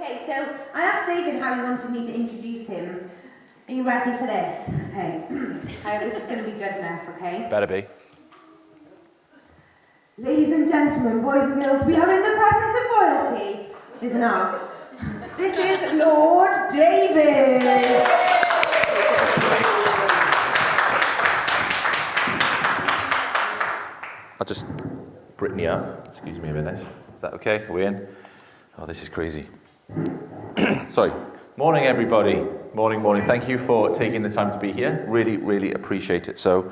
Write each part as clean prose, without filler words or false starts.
Okay, so I asked David how he wanted me to introduce him. Are you ready for this? Okay. I hope this is going to be good enough, okay? Better be. Ladies and gentlemen, boys and girls, we are in the presence of royalty. There's an R. This is Lord David. I'll just Brittany up. Excuse me a minute. Is that okay? Are we in? Oh, this is crazy. Sorry. Morning, everybody. Morning. Thank you for taking the time to be here. Really appreciate it. So,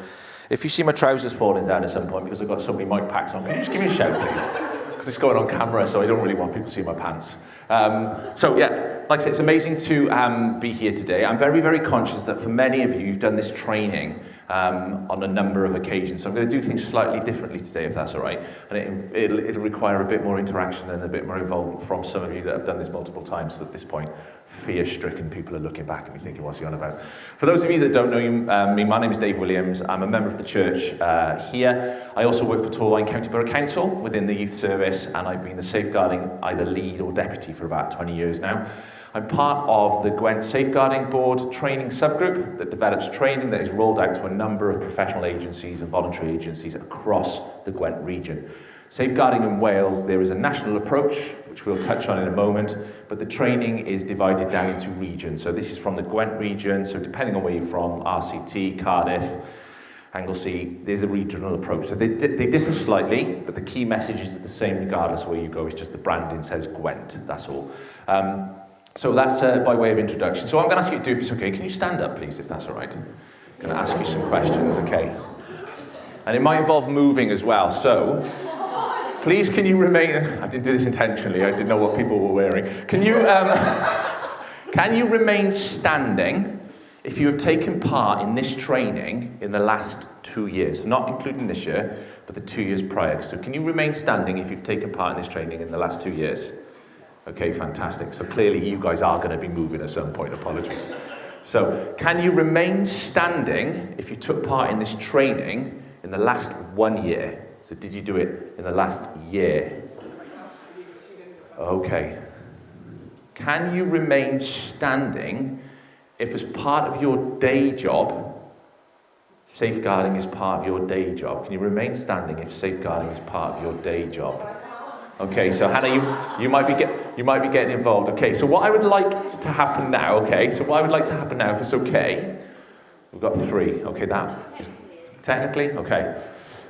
if you see my trousers falling down at some point because I've got so many mic packs on, can you just give me a shout, please? Because it's going on camera, so I don't really want people to see my pants. So yeah, like I said, it's amazing to be here today. I'm very conscious that for many of you, you've done this training on a number of occasions. So I'm going to do things slightly differently today, if that's all right. And it'll require a bit more interaction and a bit more involvement from some of you that have done this multiple times. So at this point, fear-stricken people are looking back at me thinking, what's he on about? For those of you that don't know me, my name is Dave Williams. I'm a member of the church here. I also work for Torline County Borough Council within the youth service, and I've been the safeguarding either lead or deputy for about 20 years now. I'm part of the Gwent Safeguarding Board training subgroup that develops training that is rolled out to a number of professional agencies and voluntary agencies across the Gwent region. Safeguarding in Wales, there is a national approach, which we'll touch on in a moment, but the training is divided down into regions. So this is from the Gwent region, so depending on where you're from, RCT, Cardiff, Anglesey, there's a regional approach. So they differ slightly, but the key message is the same regardless of where you go. It's just the branding says Gwent, that's all. So that's by way of introduction. So what I'm going to ask you to do, if it's okay, can you stand up, please, if that's all right? I'm going to ask you some questions, okay? And it might involve moving as well. So please, can you remain... I didn't do this intentionally. I didn't know what people were wearing. Can you remain standing if you have taken part in this training in the last 2 years? Not including this year, but the 2 years prior. So can you remain standing if you've taken part in this training in the last 2 years? Okay, fantastic. So clearly you guys are going to be moving at some point. Apologies. So can you remain standing if you took part in this training in the last 1 year? So did you do it in the last year? Okay. Can you remain standing if as part of your day job, safeguarding is part of your day job? Can you remain standing if safeguarding is part of your day job? Okay, so Hannah, you might be getting involved. Okay, so what I would like to happen now, if it's okay, we've got 3. Okay, that is technically, okay.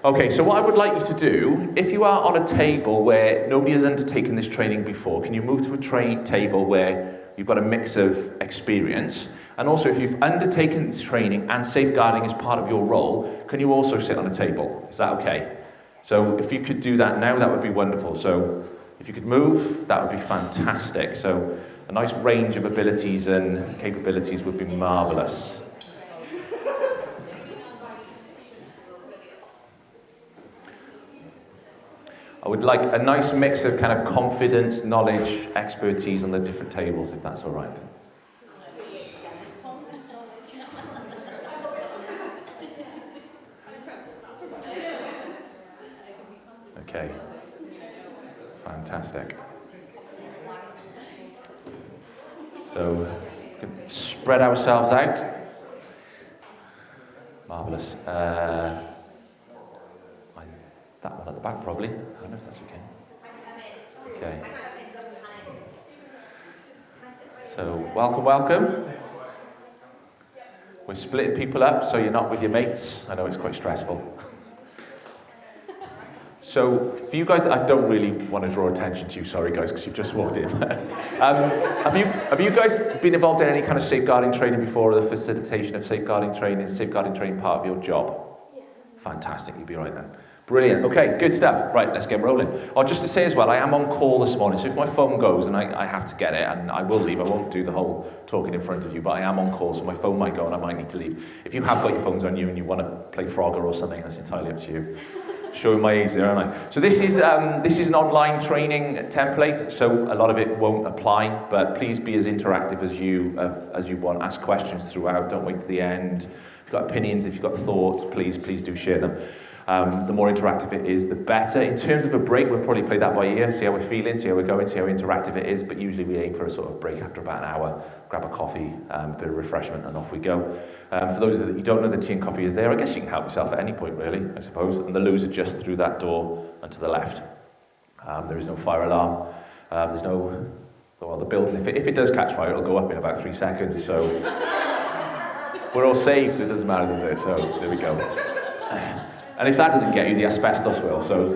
Okay, so what I would like you to do, if you are on a table where nobody has undertaken this training before, can you move to a table where you've got a mix of experience? And also, if you've undertaken this training and safeguarding is part of your role, can you also sit on a table? Is that okay? So if you could do that now, that would be wonderful. So if you could move, that would be fantastic. So a nice range of abilities and capabilities would be marvellous. I would like a nice mix of kind of confidence, knowledge, expertise on the different tables, if that's all right. Okay, fantastic. So, we can spread ourselves out. Marvellous. That one at the back, probably. I don't know if that's okay. Okay. So, welcome. We're splitting people up so you're not with your mates. I know it's quite stressful. So, for you guys, I don't really want to draw attention to you, sorry guys, because you've just walked in. Have you guys been involved in any kind of safeguarding training before, or the facilitation of safeguarding training part of your job? Yeah. Fantastic, you'll be right then. Brilliant, okay, good stuff. Right, let's get rolling. Oh, just to say as well, I am on call this morning, so if my phone goes and I have to get it, and I will leave, I won't do the whole talking in front of you, but I am on call, so my phone might go and I might need to leave. If you have got your phones on you and you want to play Frogger or something, that's entirely up to you. Showing my age there, aren't I? So this is an online training template, so a lot of it won't apply, but please be as interactive as you want. Ask questions throughout, don't wait to the end. If you've got opinions, if you've got thoughts, please do share them. The more interactive it is, the better. In terms of a break, we'll probably play that by ear, see how we're feeling, see how we're going, see how interactive it is, but usually we aim for a sort of break after about an hour, grab a coffee, a bit of refreshment, and off we go. For those of you that don't know, the tea and coffee is there. I guess you can help yourself at any point, really, I suppose. And the loos are just through that door and to the left. There is no fire alarm. There's no... Well, the building, if it does catch fire, it'll go up in about 3 seconds, so... We're all saved, so it doesn't matter, does it? So, there we go. And if that doesn't get you, the asbestos will, so...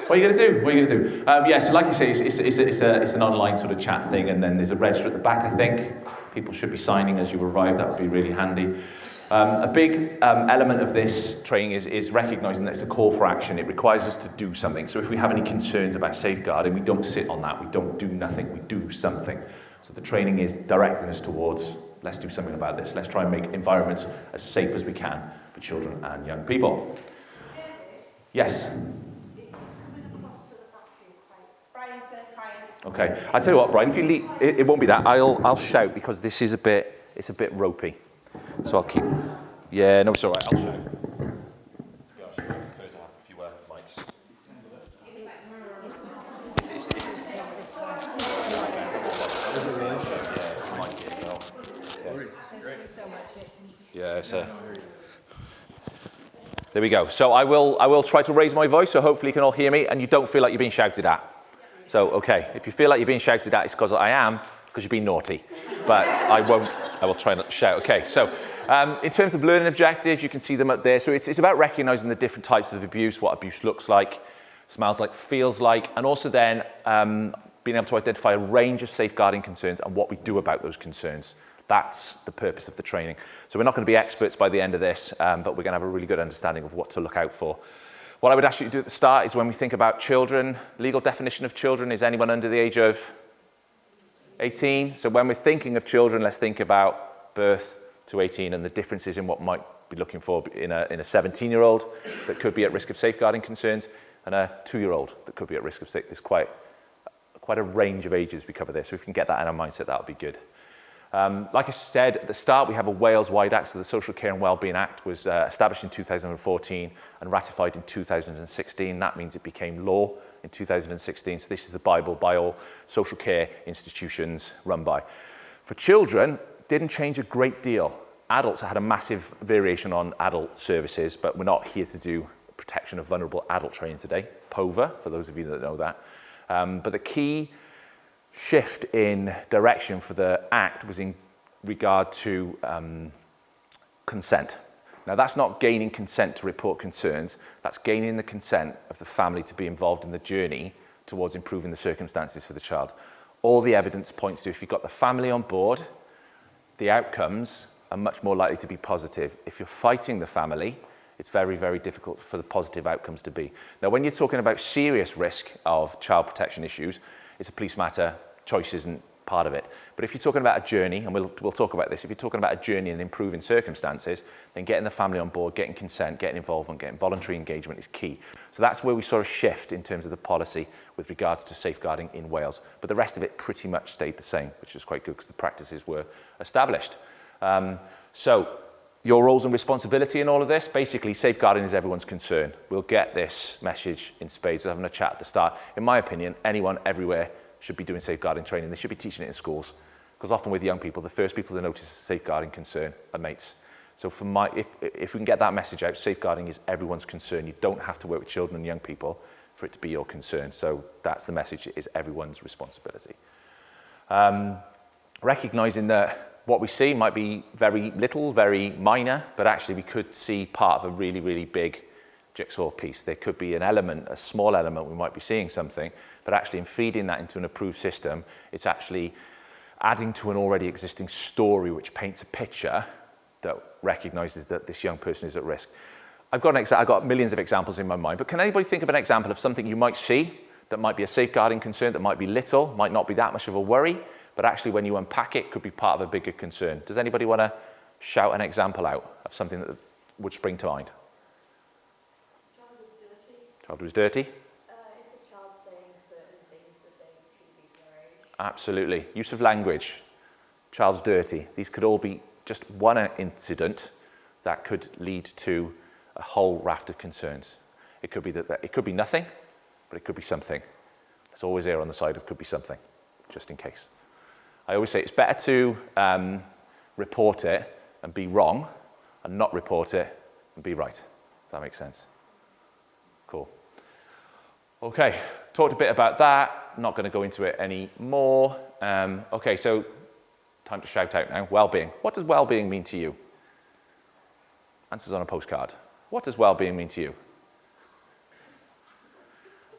What are you going to do? What are you going to do? Yeah, so like you say, it's an online sort of chat thing, and then there's a register at the back, I think. People should be signing as you arrive. That would be really handy. A big element of this training is recognising that it's a call for action. It requires us to do something. So if we have any concerns about safeguarding, we don't sit on that. We don't do nothing. We do something. So the training is directing us towards, let's do something about this. Let's try and make environments as safe as we can for children and young people. Yes? Okay, I'll tell you what, Brian, if you leave, it won't be that. I'll shout because this is it's a bit ropey. So I'll keep, yeah, no, it's all right, I'll shout. Yeah, I prefer to have a few mics. Yeah, it's a... There we go. So I will try to raise my voice, so hopefully you can all hear me and you don't feel like you're being shouted at. So, okay, if you feel like you're being shouted at, it's because I am, because you're being naughty. But I will try not to shout. Okay, so in terms of learning objectives, you can see them up there. So it's about recognising the different types of abuse, what abuse looks like, smells like, feels like, and also then being able to identify a range of safeguarding concerns and what we do about those concerns. That's the purpose of the training. So we're not going to be experts by the end of this, but we're going to have a really good understanding of what to look out for. What I would ask you to do at the start is when we think about children, legal definition of children is anyone under the age of 18. So when we're thinking of children, let's think about birth to 18 and the differences in what we might be looking for in a 17-year-old that could be at risk of safeguarding concerns and a 2-year-old that could be at risk of safeguarding. There's quite a range of ages we cover there. So if we can get that in our mindset, that would be good. Like I said at the start, we have a Wales-wide Act, so the Social Care and Wellbeing Act was established in 2014 and ratified in 2016. That means it became law in 2016, so this is the Bible by all social care institutions run by. For children, it didn't change a great deal. Adults had a massive variation on adult services, but we're not here to do protection of vulnerable adult training today, POVA, for those of you that know that. But the key shift in direction for the Act was in regard to consent. Now that's not gaining consent to report concerns, that's gaining the consent of the family to be involved in the journey towards improving the circumstances for the child. All the evidence points to if you've got the family on board, the outcomes are much more likely to be positive. If you're fighting the family, it's very, very difficult for the positive outcomes to be. Now when you're talking about serious risk of child protection issues, it's a police matter, choice isn't part of it. But if you're talking about a journey, and we'll talk about this, if you're talking about a journey and improving circumstances, then getting the family on board, getting consent, getting involvement, getting voluntary engagement is key. So that's where we saw a shift in terms of the policy with regards to safeguarding in Wales. But the rest of it pretty much stayed the same, which is quite good because the practices were established. So your roles and responsibility in all of this, basically safeguarding is everyone's concern. We'll get this message in spades. We're having a chat at the start. In my opinion, anyone, everywhere, should be doing safeguarding training. They should be teaching it in schools. Because often with young people, the first people to notice a safeguarding concern are mates. So if we can get that message out, safeguarding is everyone's concern. You don't have to work with children and young people for it to be your concern. So that's the message, it is everyone's responsibility. Recognising that what we see might be very little, very minor, but actually we could see part of a really, really big jigsaw piece. There could be an element, a small element, we might be seeing something, but actually in feeding that into an approved system, it's actually adding to an already existing story which paints a picture that recognises that this young person is at risk. I've got millions of examples in my mind, but can anybody think of an example of something you might see that might be a safeguarding concern, that might be little, might not be that much of a worry, but actually when you unpack it, could be part of a bigger concern? Does anybody want to shout an example out of something that would spring to mind? Child was dirty? If the child's saying certain things that they should be their age. Absolutely. Use of language. Child's dirty. These could all be just one incident that could lead to a whole raft of concerns. It could be it could be nothing, but it could be something. Let's always err on the side of could be something, just in case. I always say it's better to report it and be wrong and not report it and be right. Does that make sense? Cool. Okay, talked a bit about that. Not going to go into it any more. Okay, so time to shout out now. Well-being. What does well-being mean to you? Answers on a postcard. What does well-being mean to you?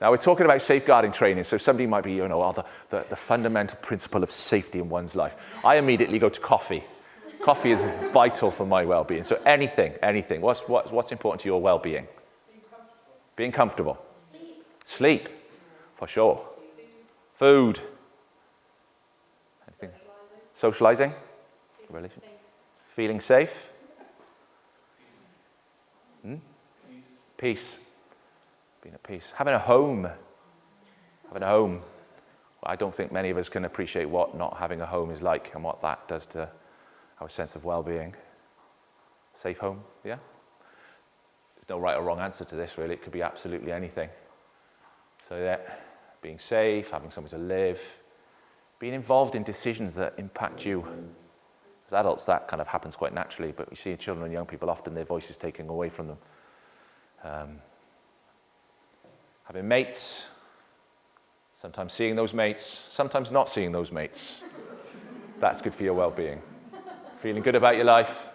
Now, we're talking about safeguarding training, so somebody might be, the fundamental principle of safety in one's life. I immediately go to coffee. Coffee is vital for my well-being. So anything. What's important to your well-being? Being comfortable. Sleep, for sure. Food. Anything? Socializing. Religion. Feeling safe. Peace. Being at peace. Having a home. Well, I don't think many of us can appreciate what not having a home is like and what that does to our sense of well-being. Safe home, yeah? There's no right or wrong answer to this, really. It could be absolutely anything. So yeah, being safe, having somewhere to live, being involved in decisions that impact you. As adults, that kind of happens quite naturally, but we see in children and young people, often their voice is taken away from them. Having mates, sometimes seeing those mates, sometimes not seeing those mates. That's good for your well-being. Feeling good about your life,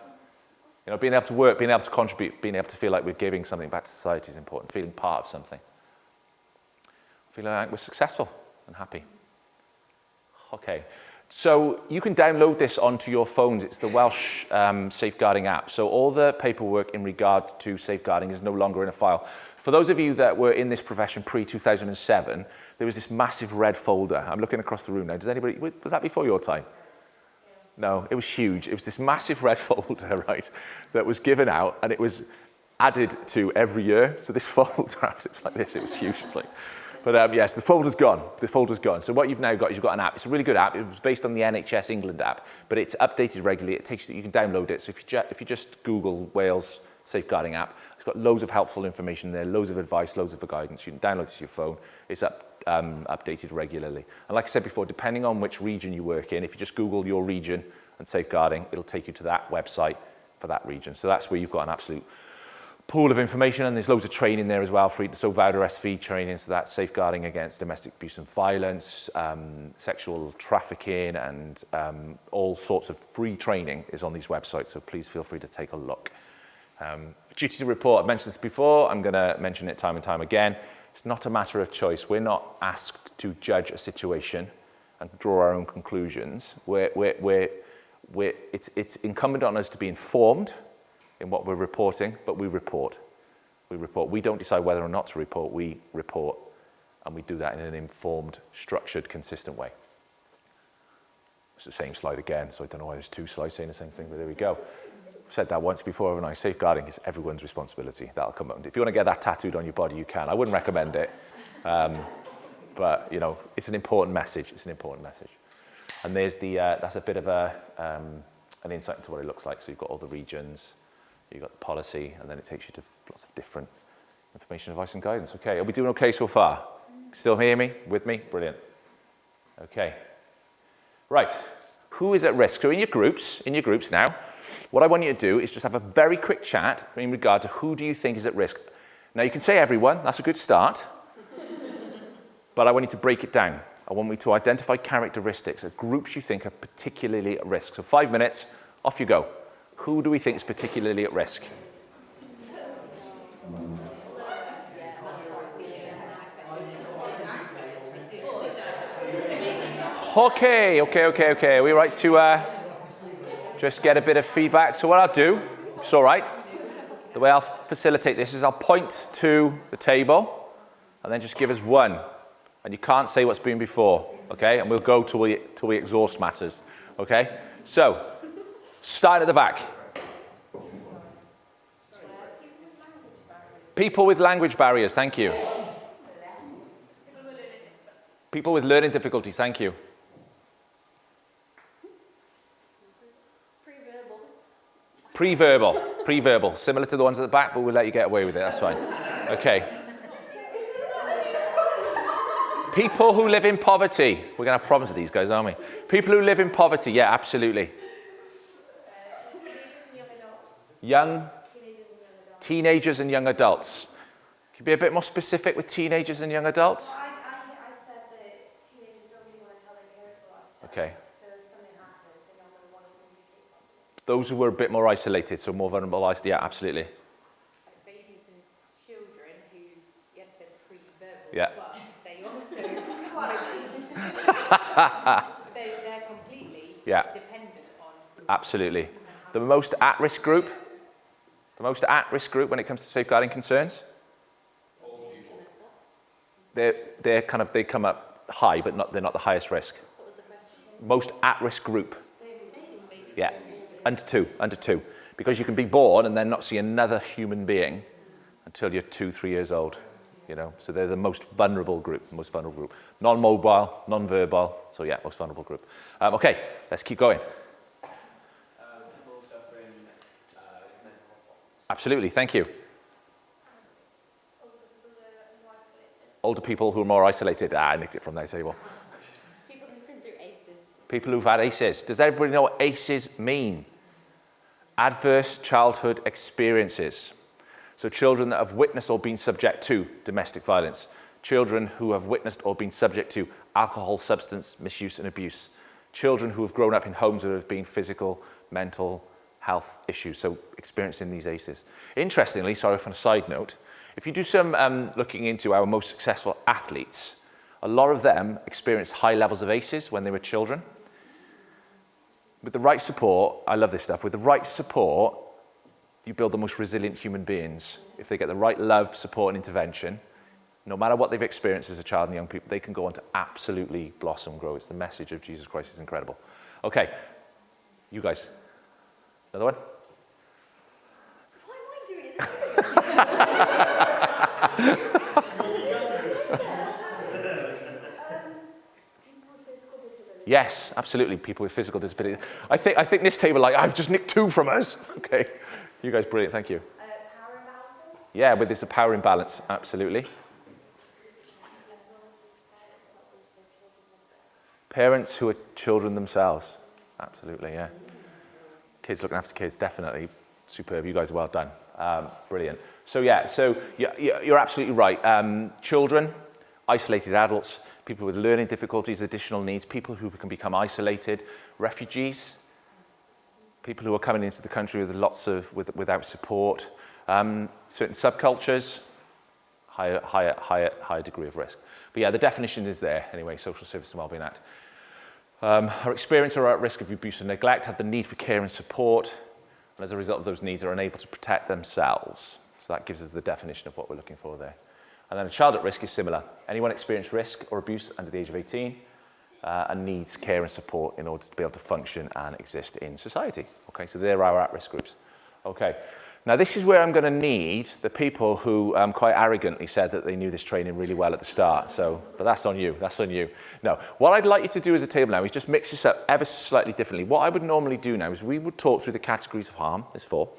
being able to work, being able to contribute, being able to feel like we're giving something back to society is important. Feeling part of something. Feeling like we're successful and happy. Okay, so you can download this onto your phones. It's the Welsh safeguarding app. So all the paperwork in regard to safeguarding is no longer in a file. For those of you that were in this profession pre-2007, there was this massive red folder. I'm looking across the room now. Was that before your time? No, it was huge. It was this massive red folder, right, that was given out, and it was added to every year. So this folder, it was like this. It was huge. But yes, the folder's gone. So what you've now got is you've got an app. It's a really good app. It was based on the NHS England app, but it's updated regularly. You can download it. So if you just Google Wales Safeguarding app, it's got loads of helpful information there, loads of advice, loads of guidance. You can download it to your phone. It's updated regularly. And like I said before, depending on which region you work in, if you just Google your region and safeguarding, it'll take you to that website for that region. So that's where you've got an absolute pool of information, and there's loads of training there as well. So VAUDA SV training, so that's safeguarding against domestic abuse and violence, sexual trafficking, and all sorts of free training is on these websites, so please feel free to take a look. Duty to report, I've mentioned this before, I'm going to mention it time and time again. It's not a matter of choice. We're not asked to judge a situation and draw our own conclusions. It's incumbent on us to be informed in what we're reporting, but we report. We don't decide whether or not to report, we report, and we do that in an informed, structured, consistent way. It's the same slide again, so I don't know why there's two slides saying the same thing, but there we go. I've said that once before, haven't I? Safeguarding is everyone's responsibility. That'll come up. If you want to get that tattooed on your body, you can. I wouldn't recommend it, but it's an important message. And there's that's a bit of an insight into what it looks like. So you've got all the regions, you've got the policy, and then it takes you to lots of different information, advice, and guidance. Okay, are we doing okay so far? Still hear me? With me? Brilliant. Okay. Right. Who is at risk? So in your groups now, what I want you to do is just have a very quick chat in regard to who do you think is at risk. Now you can say everyone, that's a good start, but I want you to break it down. I want you to identify characteristics of groups you think are particularly at risk. So 5 minutes, off you go. Who do we think is particularly at risk? Okay. Are we right to just get a bit of feedback? So what I'll do, if it's all right, the way I'll facilitate this is I'll point to the table and then just give us one. And you can't say what's been before, okay? And we'll go till we exhaust matters, okay? So, start at the back. People with language barriers, thank you. People with learning difficulties, thank you. Pre-verbal. Pre-verbal, similar to the ones at the back, but we'll let you get away with it, that's fine. Okay. People who live in poverty. We're going to have problems with these guys, aren't we? People who live in poverty, yeah, absolutely. Teenagers and young adults. Can you be a bit more specific with teenagers and young adults? I said that teenagers don't really want to tell their parents a lot of stuff. Okay. So if something happens, they're not going to want to communicate. Those who were a bit more isolated, so more vulnerable, yeah, absolutely. Like babies and children who, yes, they're pre-verbal, Yeah. but they also, they're completely dependent on. Absolutely. The most at-risk group when it comes to safeguarding concerns? They come up high, but they're not the highest risk. What was the question? Most at-risk group. Yeah, under two. Because you can be born and then not see another human being until you're 2-3 years old. You know, so they're the most vulnerable group. Non-mobile, non-verbal. So yeah, most vulnerable group. Okay, let's keep going. People suffering mental health. Absolutely, thank you. Older people who are more isolated. I nicked it from that table. People who've been through ACEs. People who've had ACEs. Does everybody know what ACEs mean? Adverse childhood experiences. So children that have witnessed or been subject to domestic violence. Children who have witnessed or been subject to alcohol, substance misuse and abuse. Children who have grown up in homes where there have been physical, mental health issues. So experiencing these ACEs. Interestingly, sorry for a side note, if you do some looking into our most successful athletes, a lot of them experienced high levels of ACEs when they were children. With the right support, I love this stuff, with the right support, you build the most resilient human beings. If they get the right love, support and intervention, no matter what they've experienced as a child and young people, they can go on to absolutely blossom and grow. It's the message of Jesus Christ, it's incredible. Okay, you guys, another one? Why am I doing it? People with physical disabilities. Yes, absolutely, people with physical disabilities. I think this table, like, I've just nicked 2 from us. Okay, you guys, brilliant, thank you. Power imbalances. Yeah, but there's a power imbalance, absolutely. Parents who are children themselves, absolutely, yeah. Kids looking after kids, definitely. Superb, you guys are well done. Brilliant. So yeah, you're absolutely right. Children, isolated adults, people with learning difficulties, additional needs, people who can become isolated, refugees, people who are coming into the country with without support, certain subcultures, higher degree of risk. But yeah, the definition is there anyway, Social Service and Wellbeing Act. Are experienced or at risk of abuse and neglect, have the need for care and support, and as a result of those needs are unable to protect themselves. So that gives us the definition of what we're looking for there. And then a child at risk is similar. Anyone experienced risk or abuse under the age of 18 and needs care and support in order to be able to function and exist in society. Okay, so they're our at-risk groups. Okay, now this is where I'm going to need the people who quite arrogantly said that they knew this training really well at the start. So, but that's on you, that's on you. No, what I'd like you to do as a table now is just mix this up ever so slightly differently. What I would normally do now is we would talk through the categories of harm, there's 4,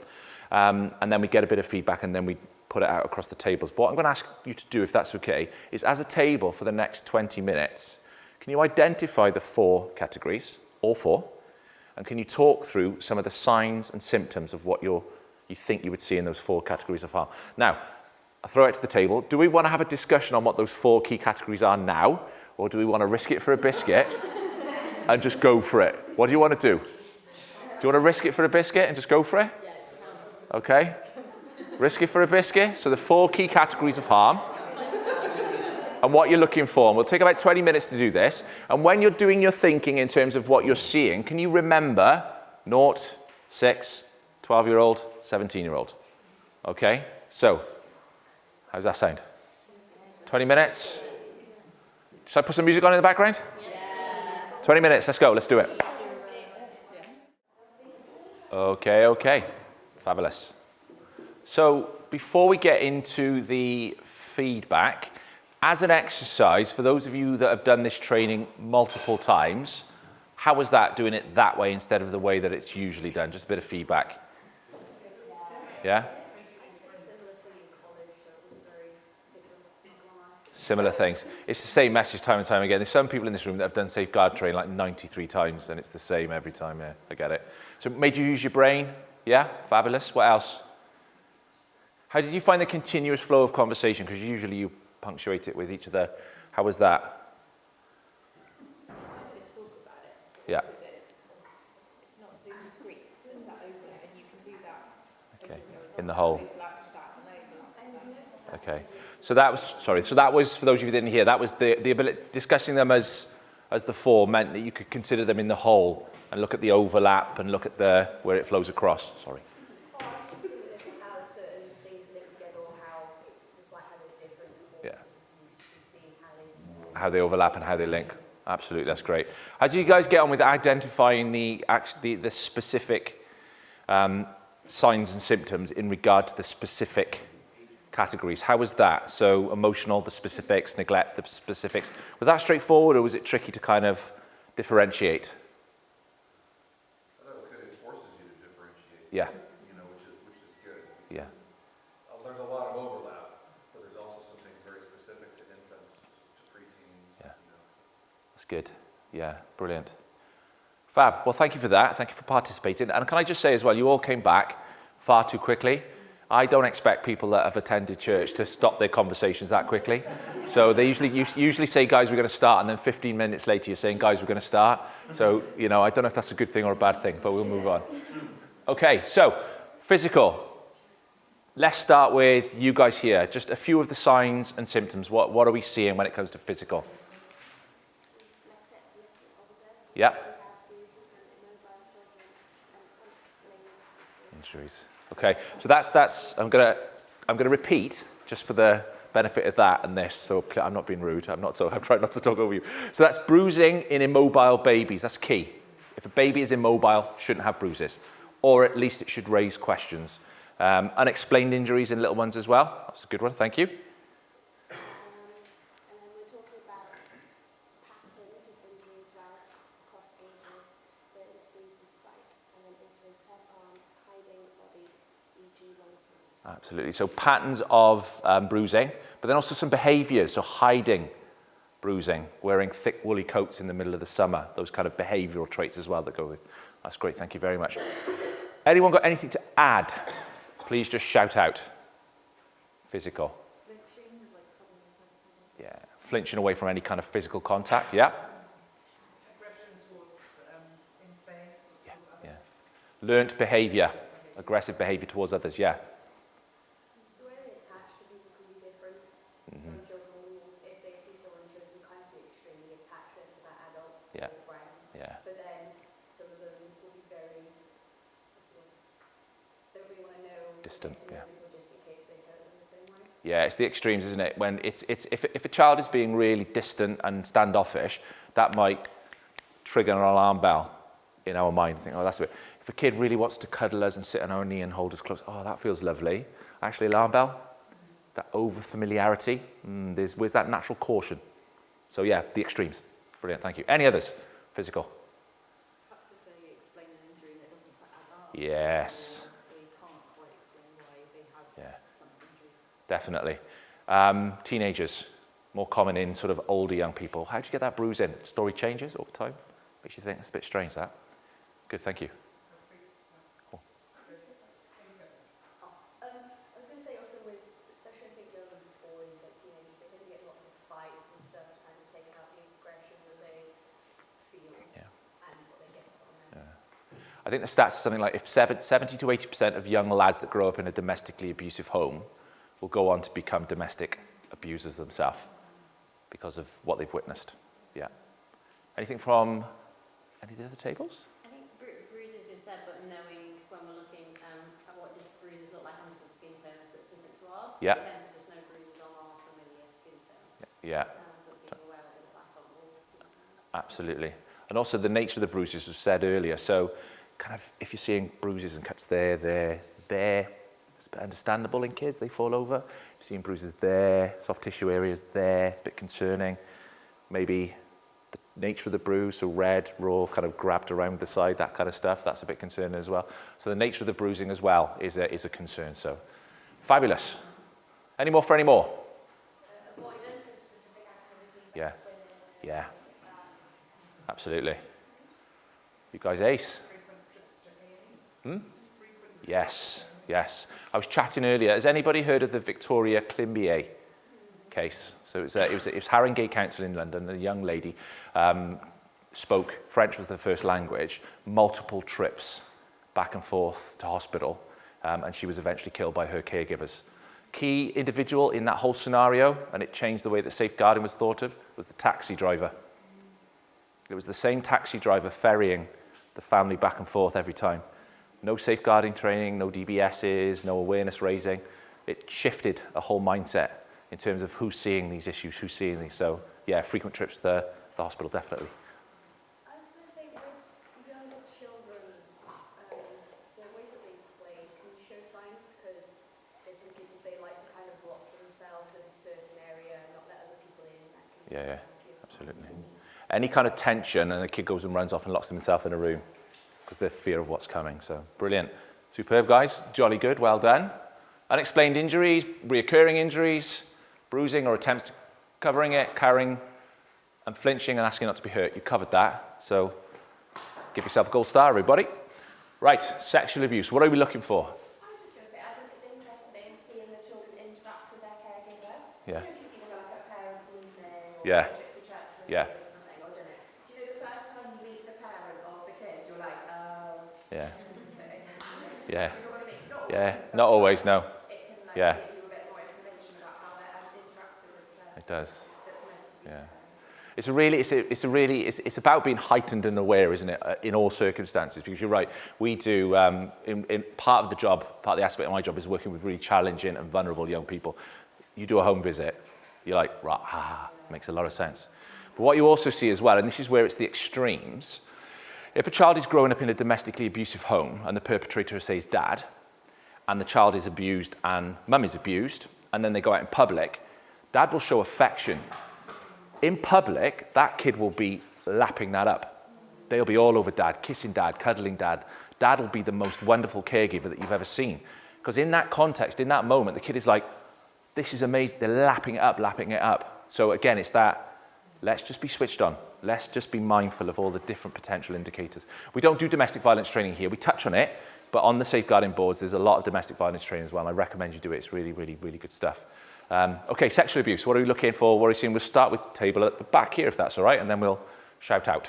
and then we get a bit of feedback and then we put it out across the tables. But what I'm going to ask you to do, if that's okay, is as a table for the next 20 minutes, can you identify the 4 categories, all 4, and can you talk through some of the signs and symptoms of what you think you would see in those 4 categories of harm. Now, I'll throw it to the table. Do we want to have a discussion on what those 4 key categories are now, or do we want to risk it for a biscuit and just go for it? What do you want to do? Do you want to risk it for a biscuit and just go for it? Okay. Risk it for a biscuit. So the 4 key categories of harm and what you're looking for. And we'll take about 20 minutes to do this. And when you're doing your thinking in terms of what you're seeing, can you remember 0, 6, 12-year-old, 17-year-old? Okay, so how's that sound? 20 minutes? Should I put some music on in the background? Yeah. 20 minutes, let's go, let's do it. Okay, fabulous. So before we get into the feedback, as an exercise, for those of you that have done this training multiple times, how was that doing it that way instead of the way that it's usually done? Just a bit of feedback. Yeah? Similar thing in college, so it was very different, not gonna lie. Similar things. It's the same message time and time again. There's some people in this room that have done safeguard training like 93 times, and it's the same every time. Yeah, I get it. So made you use your brain? Yeah? Fabulous. What else? How did you find the continuous flow of conversation? Because usually you punctuate it with each other. How was that? Just to talk about it. Yeah. So that it's not so discreet. There's that overlap, and you can do that. as Okay. you're going In the on. whole. Overlap to that and overlap to that. Okay. So that was, sorry, so that was, for those of you who didn't hear, that was the ability, discussing them as the four meant that you could consider them in the whole and look at the overlap and look at where it flows across. Sorry. Or I was considering just how certain things link together or how, despite how it's different, Yeah. you can see How they overlap and how they link. Absolutely, that's great. How did you guys get on with identifying the specific signs and symptoms in regard to the specific categories? How was that? So emotional, the specifics, neglect, the specifics. Was that straightforward, or was it tricky to kind of differentiate? I thought it was good. It forces you to differentiate. Yeah. You know, which is good. Yeah. There's a lot of overlap, but there's also some things very specific to infants, to preteens. Yeah. You know. That's good. Yeah, brilliant. Fab. Well, thank you for that. Thank you for participating. And can I just say as well, you all came back far too quickly. I don't expect people that have attended church to stop their conversations that quickly. So they usually say, guys, we're going to start, and then 15 minutes later you're saying, guys, we're going to start. So, you know, I don't know if that's a good thing or a bad thing, but we'll move on. Okay, so physical. Let's start with you guys here. Just a few of the signs and symptoms. What are we seeing when it comes to physical? Yeah. Injuries. Okay, so that's I'm gonna repeat just for the benefit of that and this. So I'm not being rude. I'm trying not to talk over you. So that's bruising in immobile babies. That's key. If a baby is immobile, shouldn't have bruises, or at least it should raise questions. Unexplained injuries in little ones as well. That's a good one. Thank you. And then we're talking about patterns of injuries across ages, burns, bruises, bites, and then also self-harm, hiding body, e.g. nonsense. Absolutely. So patterns of bruising, but then also some behaviours. So hiding bruising, wearing thick woolly coats in the middle of the summer, those kind of behavioural traits as well that go with. That's great. Thank you very much. Anyone got anything to add? Please just shout out. Physical. Flinching, like someone. Yeah. Flinching away from any kind of physical contact. Yeah. Aggression towards in play. Yeah. Yeah. Learnt behaviour. Aggressive behaviour towards others. Yeah. The way they attach to people can be different. Some children will, if they see someone chosen kind of be extremely attached to that adult Yeah. or friend. Yeah. But then some of them will be very, don't really want to know. Distant, get to know yeah. people just in case they hurt them the same way. Yeah, it's the extremes, isn't it? When if a child is being really distant and standoffish, that might trigger an alarm bell in our mind. Think, oh, that's a bit. If a kid really wants to cuddle us and sit on our knee and hold us close, oh, that feels lovely. Actually, alarm bell, that over familiarity. Where's that natural caution? So yeah, the extremes. Brilliant, thank you. Any others? Physical. Perhaps if they explain an injury that doesn't quite add up. Yes. Or they can't quite explain why they have Yeah. some injury. Definitely. Teenagers, more common in sort of older young people. How do you get that bruise in? Story changes over time. Makes you think that's a bit strange, that. Good, thank you. Cool. I was going to say also with, especially I think younger boys, like teenagers, they tend to get lots of fights and stuff to kind of take out the aggression that they feel Yeah. and what they get from them. I think the stats are something like if 70 to 80% of young lads that grow up in a domestically abusive home will go on to become domestic abusers themselves because of what they've witnessed. Yeah. Anything from any of the other tables? I think bruises been said, but knowing when we're looking at what bruises look like on different skin tones that's different to ours, Yeah. we tend to just know bruises on our familiar skin tone. Yeah, But being aware of the back on all skin tones. absolutely. And also the nature of the bruises was said earlier. So kind of if you're seeing bruises and cuts there, it's understandable in kids, they fall over. If you're seeing bruises there, soft tissue areas there, it's a bit concerning. Maybe nature of the bruise, so red, raw, kind of grabbed around the side, that kind of stuff, that's a bit concerning as well. So the nature of the bruising as well is a concern. So fabulous. Any more for any more? Avoidance of specific activities Yeah. like swimming. Yeah. Absolutely. You guys ace. Yes, yes. I was chatting earlier. Has anybody heard of the Victoria Climbier case? So it was Haringey Council in London. A young lady spoke French was the first language. Multiple trips back and forth to hospital, and she was eventually killed by her caregivers. Key individual in that whole scenario, and it changed the way that safeguarding was thought of, was the taxi driver. It was the same taxi driver ferrying the family back and forth every time. No safeguarding training, no DBSs, no awareness raising. It shifted a whole mindset in terms of who's seeing these issues, who's seeing these. So, yeah, frequent trips to the hospital, definitely. I was going to say, with younger children, certain ways that they play can show signs, because there's some kids, they like to kind of block themselves in a certain area and not let other people in. That can Yeah, give absolutely. Any kind of tension, and the kid goes and runs off and locks himself in a room because they're fear of what's coming. So, brilliant. Superb, guys. Jolly good. Well done. Unexplained injuries, reoccurring injuries, bruising or attempts to covering it, carrying and flinching and asking not to be hurt. You covered that. So, give yourself a gold star, everybody. Right, sexual abuse. What are we looking for? I was just going to say, I think it's interesting seeing the children interact with their caregiver. Yeah. I don't know if you've seen it like at parents' evening, or Yeah. if it's a church meeting Yeah. or something, or don't know. Do you know the first time you meet the parent of the kids, you're like, Yeah. do Yeah. you know what I mean? Yeah. Not always, no. It can like Yeah. give you a bit more information about how they're interacting with the person It does. that's meant to be. Yeah. It's about being heightened and aware, isn't it, in all circumstances? Because you're right, we do, in part of the job, part of the aspect of my job is working with really challenging and vulnerable young people. You do a home visit, you're like, right, makes a lot of sense. But what you also see as well, and this is where it's the extremes, if a child is growing up in a domestically abusive home and the perpetrator says dad, and the child is abused and mum is abused, and then they go out in public, dad will show affection. In public, that kid will be lapping that up. They'll be all over dad, kissing dad, cuddling dad. Dad will be the most wonderful caregiver that you've ever seen. Because in that context, in that moment, the kid is like, this is amazing. They're lapping it up. So again, it's that, let's just be switched on. Let's just be mindful of all the different potential indicators. We don't do domestic violence training here. We touch on it, but on the safeguarding boards, there's a lot of domestic violence training as well. And I recommend you do it. It's really, really, really good stuff. Okay, sexual abuse. What are we looking for? What are we seeing? We'll start with the table at the back here, if that's all right, and then we'll shout out.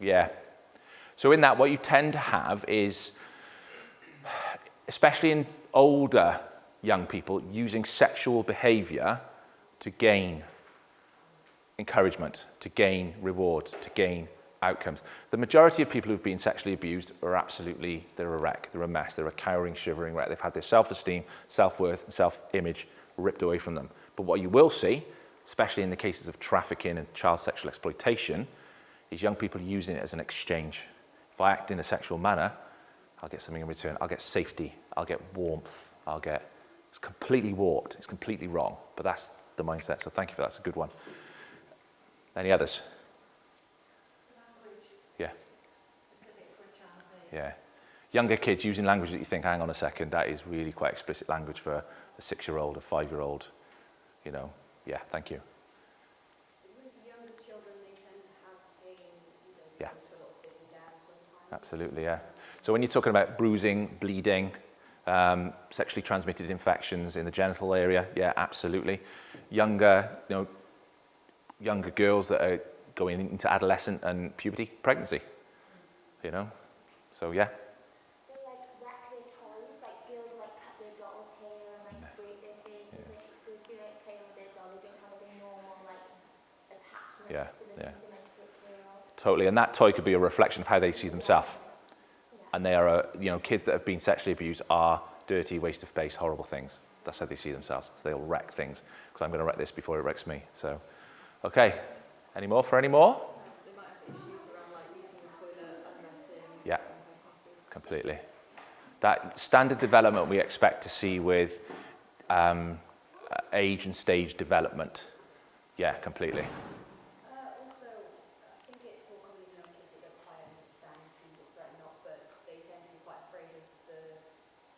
Yeah. So in that, what you tend to have is, especially in older young people, using sexual behaviour to gain encouragement, to gain reward, to gain outcomes. The majority of people who've been sexually abused are absolutely, they're a wreck, they're a mess, they're a cowering, shivering wreck. They've had their self-esteem, self-worth, and self-image ripped away from them. But what you will see, especially in the cases of trafficking and child sexual exploitation, is young people using it as an exchange. If I act in a sexual manner, I'll get something in return. I'll get safety, I'll get warmth, it's completely warped, it's completely wrong, but that's the mindset. So thank you for that, it's a good one. Any others? Yeah. Yeah. Younger kids using language that you think, hang on a second, that is really quite explicit language for a 6-year-old, a 5-year-old, you know. Yeah, thank you. With younger children, they tend to have pain, Yeah. sort of sitting down sometimes. Absolutely, yeah. So when you're talking about bruising, bleeding, sexually transmitted infections in the genital area, yeah, absolutely. Younger girls that are going into adolescent and puberty, pregnancy, you know. So yeah. They like wreck their toys, like girls like cut their doll's hair and like break their faces. Like, so if they like play with their doll, they don't have a normal like attachment Yeah, to the yeah. things they're meant to take care of. Totally, and that toy could be a reflection of how they see themselves. And they are, kids that have been sexually abused are dirty, waste of space, horrible things. That's how they see themselves. So they'll wreck things, because I'm going to wreck this before it wrecks me. So, okay. Any more for any more? They might have issues around like using the toilet, undressing. Yeah, completely. That standard development we expect to see with age and stage development. Yeah, completely. Also, I think it's more common in young kids that don't quite understand who they're not, but they tend to be quite afraid of the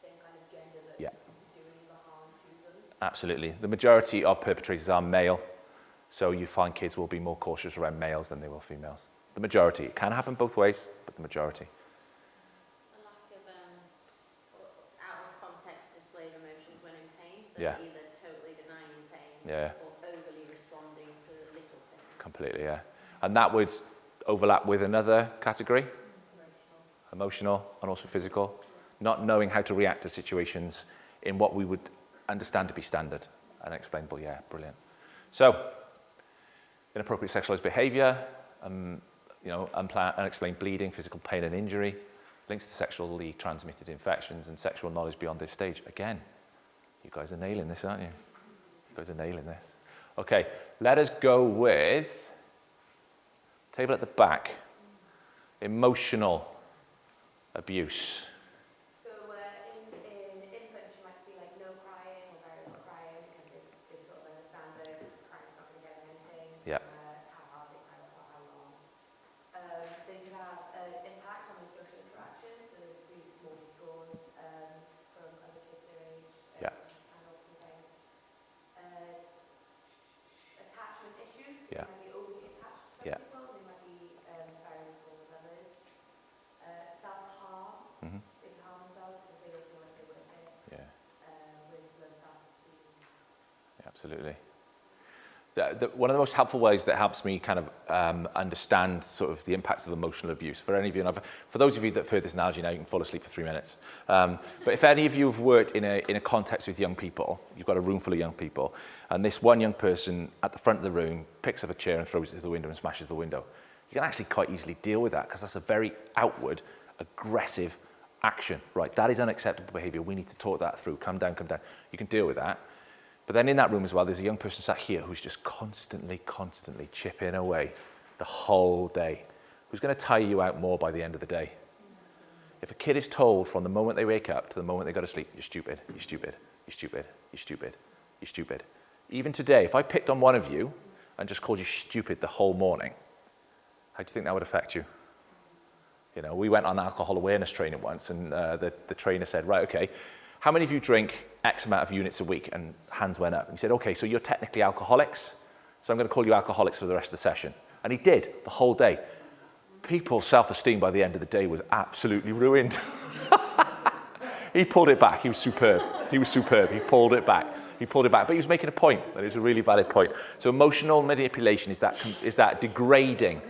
same kind of gender that's Yeah. doing the harm to them. Absolutely. The majority of perpetrators are male, so you find kids will be more cautious around males than they will females. The majority. It can happen both ways, but the majority. A lack of out of context display of emotions when in pain, so Yeah. either totally denying pain Yeah. or overly responding to little pain. Completely, yeah. And that would overlap with another category, emotional and also physical. Not knowing how to react to situations in what we would understand to be standard and explainable. Yeah, brilliant. So, inappropriate sexualized behavior, unexplained bleeding, physical pain and injury, links to sexually transmitted infections and sexual knowledge beyond this stage. Again, you guys are nailing this, aren't you? You guys are nailing this. Okay, let us go with table at the back. Emotional abuse. So in infants, you might see like no crying or very little crying because they sort of understand that crying's not going to get them anything. Yeah. How hard they cry for how long. They can have an impact on the social interaction, so they can be more withdrawn from other kids their age. Yeah. Adults and things. Attachment issues. Yeah. They might be overly attached to some Yeah. people. They might be very withdrawn with others. Self-harm. Mhm. They can harm themselves because they don't feel like they're worth it. Yeah, With low self-esteem. yeah, absolutely. One of the most helpful ways that helps me kind of understand sort of the impacts of emotional abuse, for any of you, and for those of you that have heard this analogy now, you can fall asleep for 3 minutes. But if any of you have worked in a context with young people, you've got a room full of young people, and this one young person at the front of the room picks up a chair and throws it to the window and smashes the window, you can actually quite easily deal with that because that's a very outward, aggressive action, right? That is unacceptable behavior. We need to talk that through. Come down, come down. You can deal with that. But then in that room as well, there's a young person sat here who's just constantly chipping away the whole day, who's going to tire you out more by the end of the day. If a kid is told from the moment they wake up to the moment they go to sleep, you're stupid, you're stupid, you're stupid, you're stupid, you're stupid. Even today, if I picked on one of you and just called you stupid the whole morning, how do you think that would affect you? You know, we went on alcohol awareness training once, and the trainer said, right, okay, how many of you drink X amount of units a week? And hands went up. And he said, okay, so you're technically alcoholics, so I'm going to call you alcoholics for the rest of the session. And he did, the whole day. People's self-esteem by the end of the day was absolutely ruined. He pulled it back. He was superb. He was superb. He pulled it back. He pulled it back. But he was making a point. That is a really valid point. So emotional manipulation is that degrading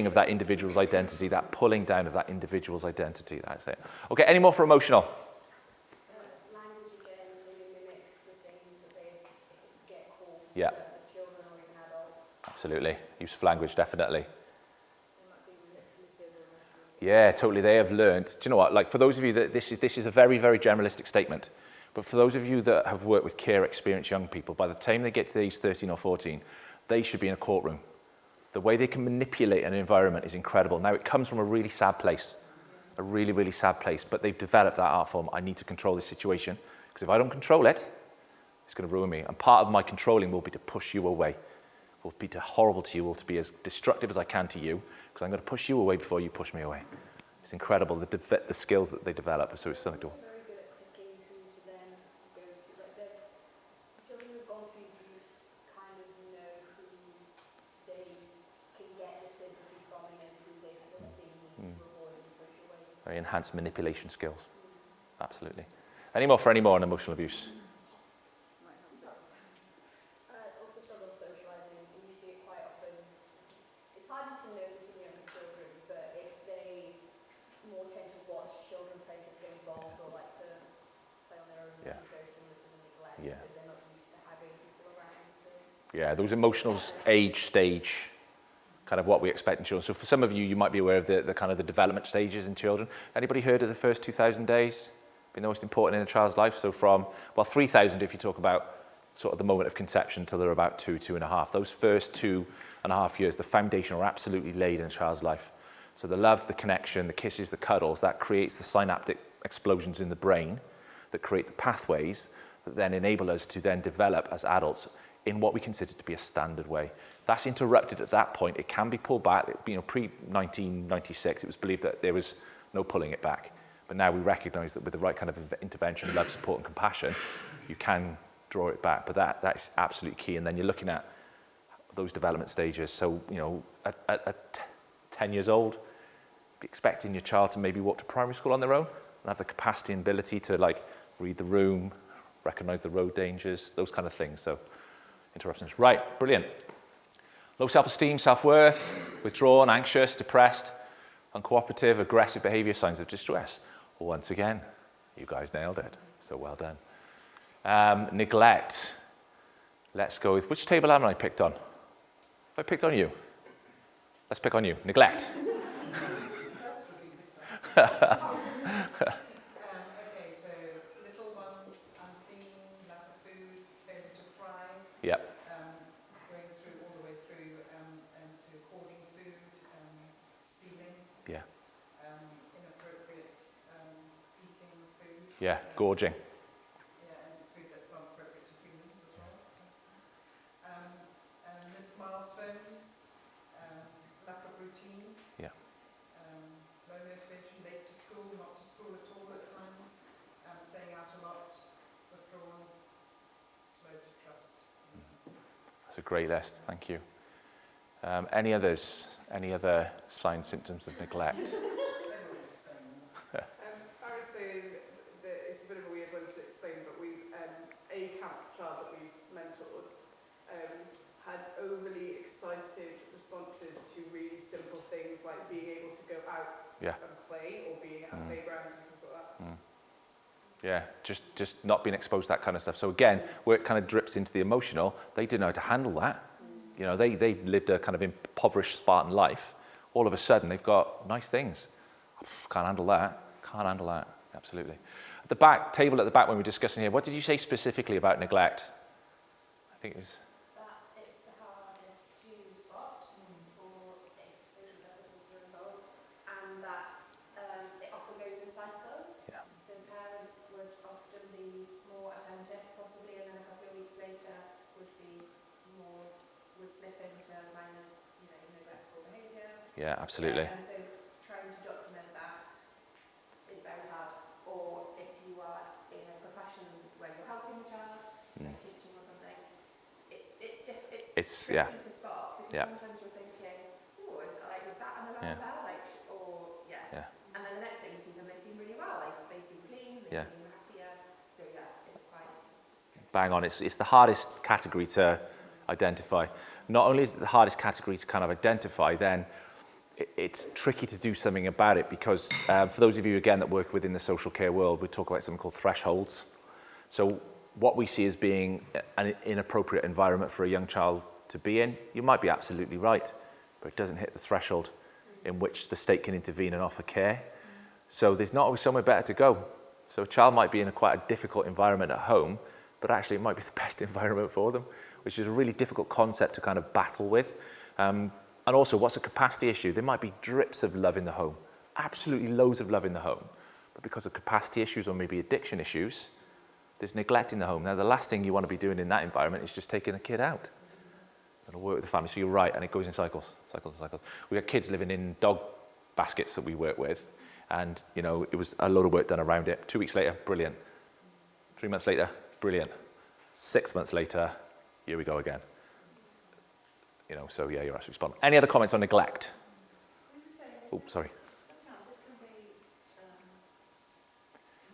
of that individual's identity, that pulling down of that individual's identity. That's it. Okay, any more for emotional? Language again, they mimic the things that they get called Yeah. children or even adults. Absolutely. Use of language, definitely. They might be manipulative or emotional. Yeah, totally. They have learned. Do you know what? Like for those of you that this is a very, very generalistic statement, but for those of you that have worked with care experienced young people, by the time they get to age 13 or 14, they should be in a courtroom. The way they can manipulate an environment is incredible. Now, it comes from a really sad place, a really, really sad place, but they've developed that art form. I need to control this situation, because if I don't control it, it's going to ruin me. And part of my controlling will be to push you away, will be to horrible to you, will to be as destructive as I can to you, because I'm going to push you away before you push me away. It's incredible, the skills that they develop, so it's something to... Very good at picking who to then go to. Like the children who've gone through abuse kind of know who they can get the sympathy from and who they feel like they need to avoid and push away. Very enhanced manipulation skills. Absolutely. Any more for any more on emotional abuse? Also struggle socialising, and you see it quite often. It's harder to notice in younger children, but if they more tend to watch children play to get involved or like to play on their own, Yeah. it's very similar to the neglect Yeah. because they're not used to having people around to Yeah, those emotional stage, kind of what we expect in children. So for some of you, you might be aware of the kind of the development stages in children. Anybody heard of the first 2,000 days? Been the most important in a child's life. So from, well, 3,000 if you talk about sort of the moment of conception till they're about 2.5. Those first 2.5 years, the foundation are absolutely laid in a child's life. So the love, the connection, the kisses, the cuddles, that creates the synaptic explosions in the brain that create the pathways then enable us to then develop as adults in what we consider to be a standard way. That's interrupted at that point. It can be pulled back. Pre-1996, it was believed that there was no pulling it back. But now we recognise that with the right kind of intervention, love, support and compassion, you can draw it back. But that is absolutely key. And then you're looking at those development stages. So, at 10 years old, be expecting your child to maybe walk to primary school on their own and have the capacity and ability to read the room, recognise the road dangers, those kind of things. So interruptions. Right, brilliant. Low self-esteem, self-worth, withdrawn, anxious, depressed, uncooperative, aggressive behaviour, signs of distress. Once again, you guys nailed it. So well done. Neglect. Let's go with, which table haven't I picked on? Have I picked on you? Let's pick on you. Neglect. Okay, so little ones, unclean, lack of food, failure to thrive. Yep. Going through all the way through to hoarding food, stealing. Yeah. Inappropriate eating food. Yeah, gorging. Yeah, and food that's not appropriate to humans as well. Missed milestones, lack of routine. Yeah. Low motivation, late to school, not to school at all at times, staying out a lot, withdrawn, slow to trust. That's a great list. Thank you. Any others? Any other signs, symptoms of neglect? I would say that it's a bit of a weird one to explain, but a camp child that we mentored had overly excited responses to really simple things like being able to go out and play or being at a playground and things like that. Yeah, just not being exposed to that kind of stuff. So again, where it kind of drips into the emotional, they didn't know how to handle that. They lived a kind of impoverished Spartan life. All of a sudden, they've got nice things. Can't handle that. Absolutely. At the back, table at the back when we were discussing here, what did you say specifically about neglect? I think it was... That it's the hardest to spot for if social services are involved, and that it often goes in cycles. Yeah. So parents would often be more attentive, possibly, and then a couple of weeks later would slip into minor, neglectful behaviour. Yeah, absolutely. And so trying to document that is very hard. Or if you are in a profession where you're helping a child, like teaching or something, it's tricky to spot, because sometimes you're thinking, oh, is that an alarm bell? And then the next day you see them, they seem really well, they seem clean, they seem happier. So it's quite... Bang on, it's the hardest category to identify. Not only is it the hardest category to kind of identify, then it's tricky to do something about it, because for those of you, again, that work within the social care world, we talk about something called thresholds. So what we see as being an inappropriate environment for a young child to be in, you might be absolutely right, but it doesn't hit the threshold in which the state can intervene and offer care. So there's not always somewhere better to go. So a child might be in quite a difficult environment at home, but actually it might be the best environment for them, which is a really difficult concept to kind of battle with. And also, what's a capacity issue? There might be drips of love in the home, absolutely loads of love in the home, but because of capacity issues or maybe addiction issues, there's neglect in the home. Now, the last thing you want to be doing in that environment is just taking a kid out. It'll work with the family. So you're right, and it goes in cycles. We had kids living in dog baskets that we work with, and it was a load of work done around it. 2 weeks later, brilliant. 3 months later, brilliant. 6 months later, here we go again. So yeah, you're absolutely spot on. Any other comments on neglect? Oh, sorry. Sometimes this can be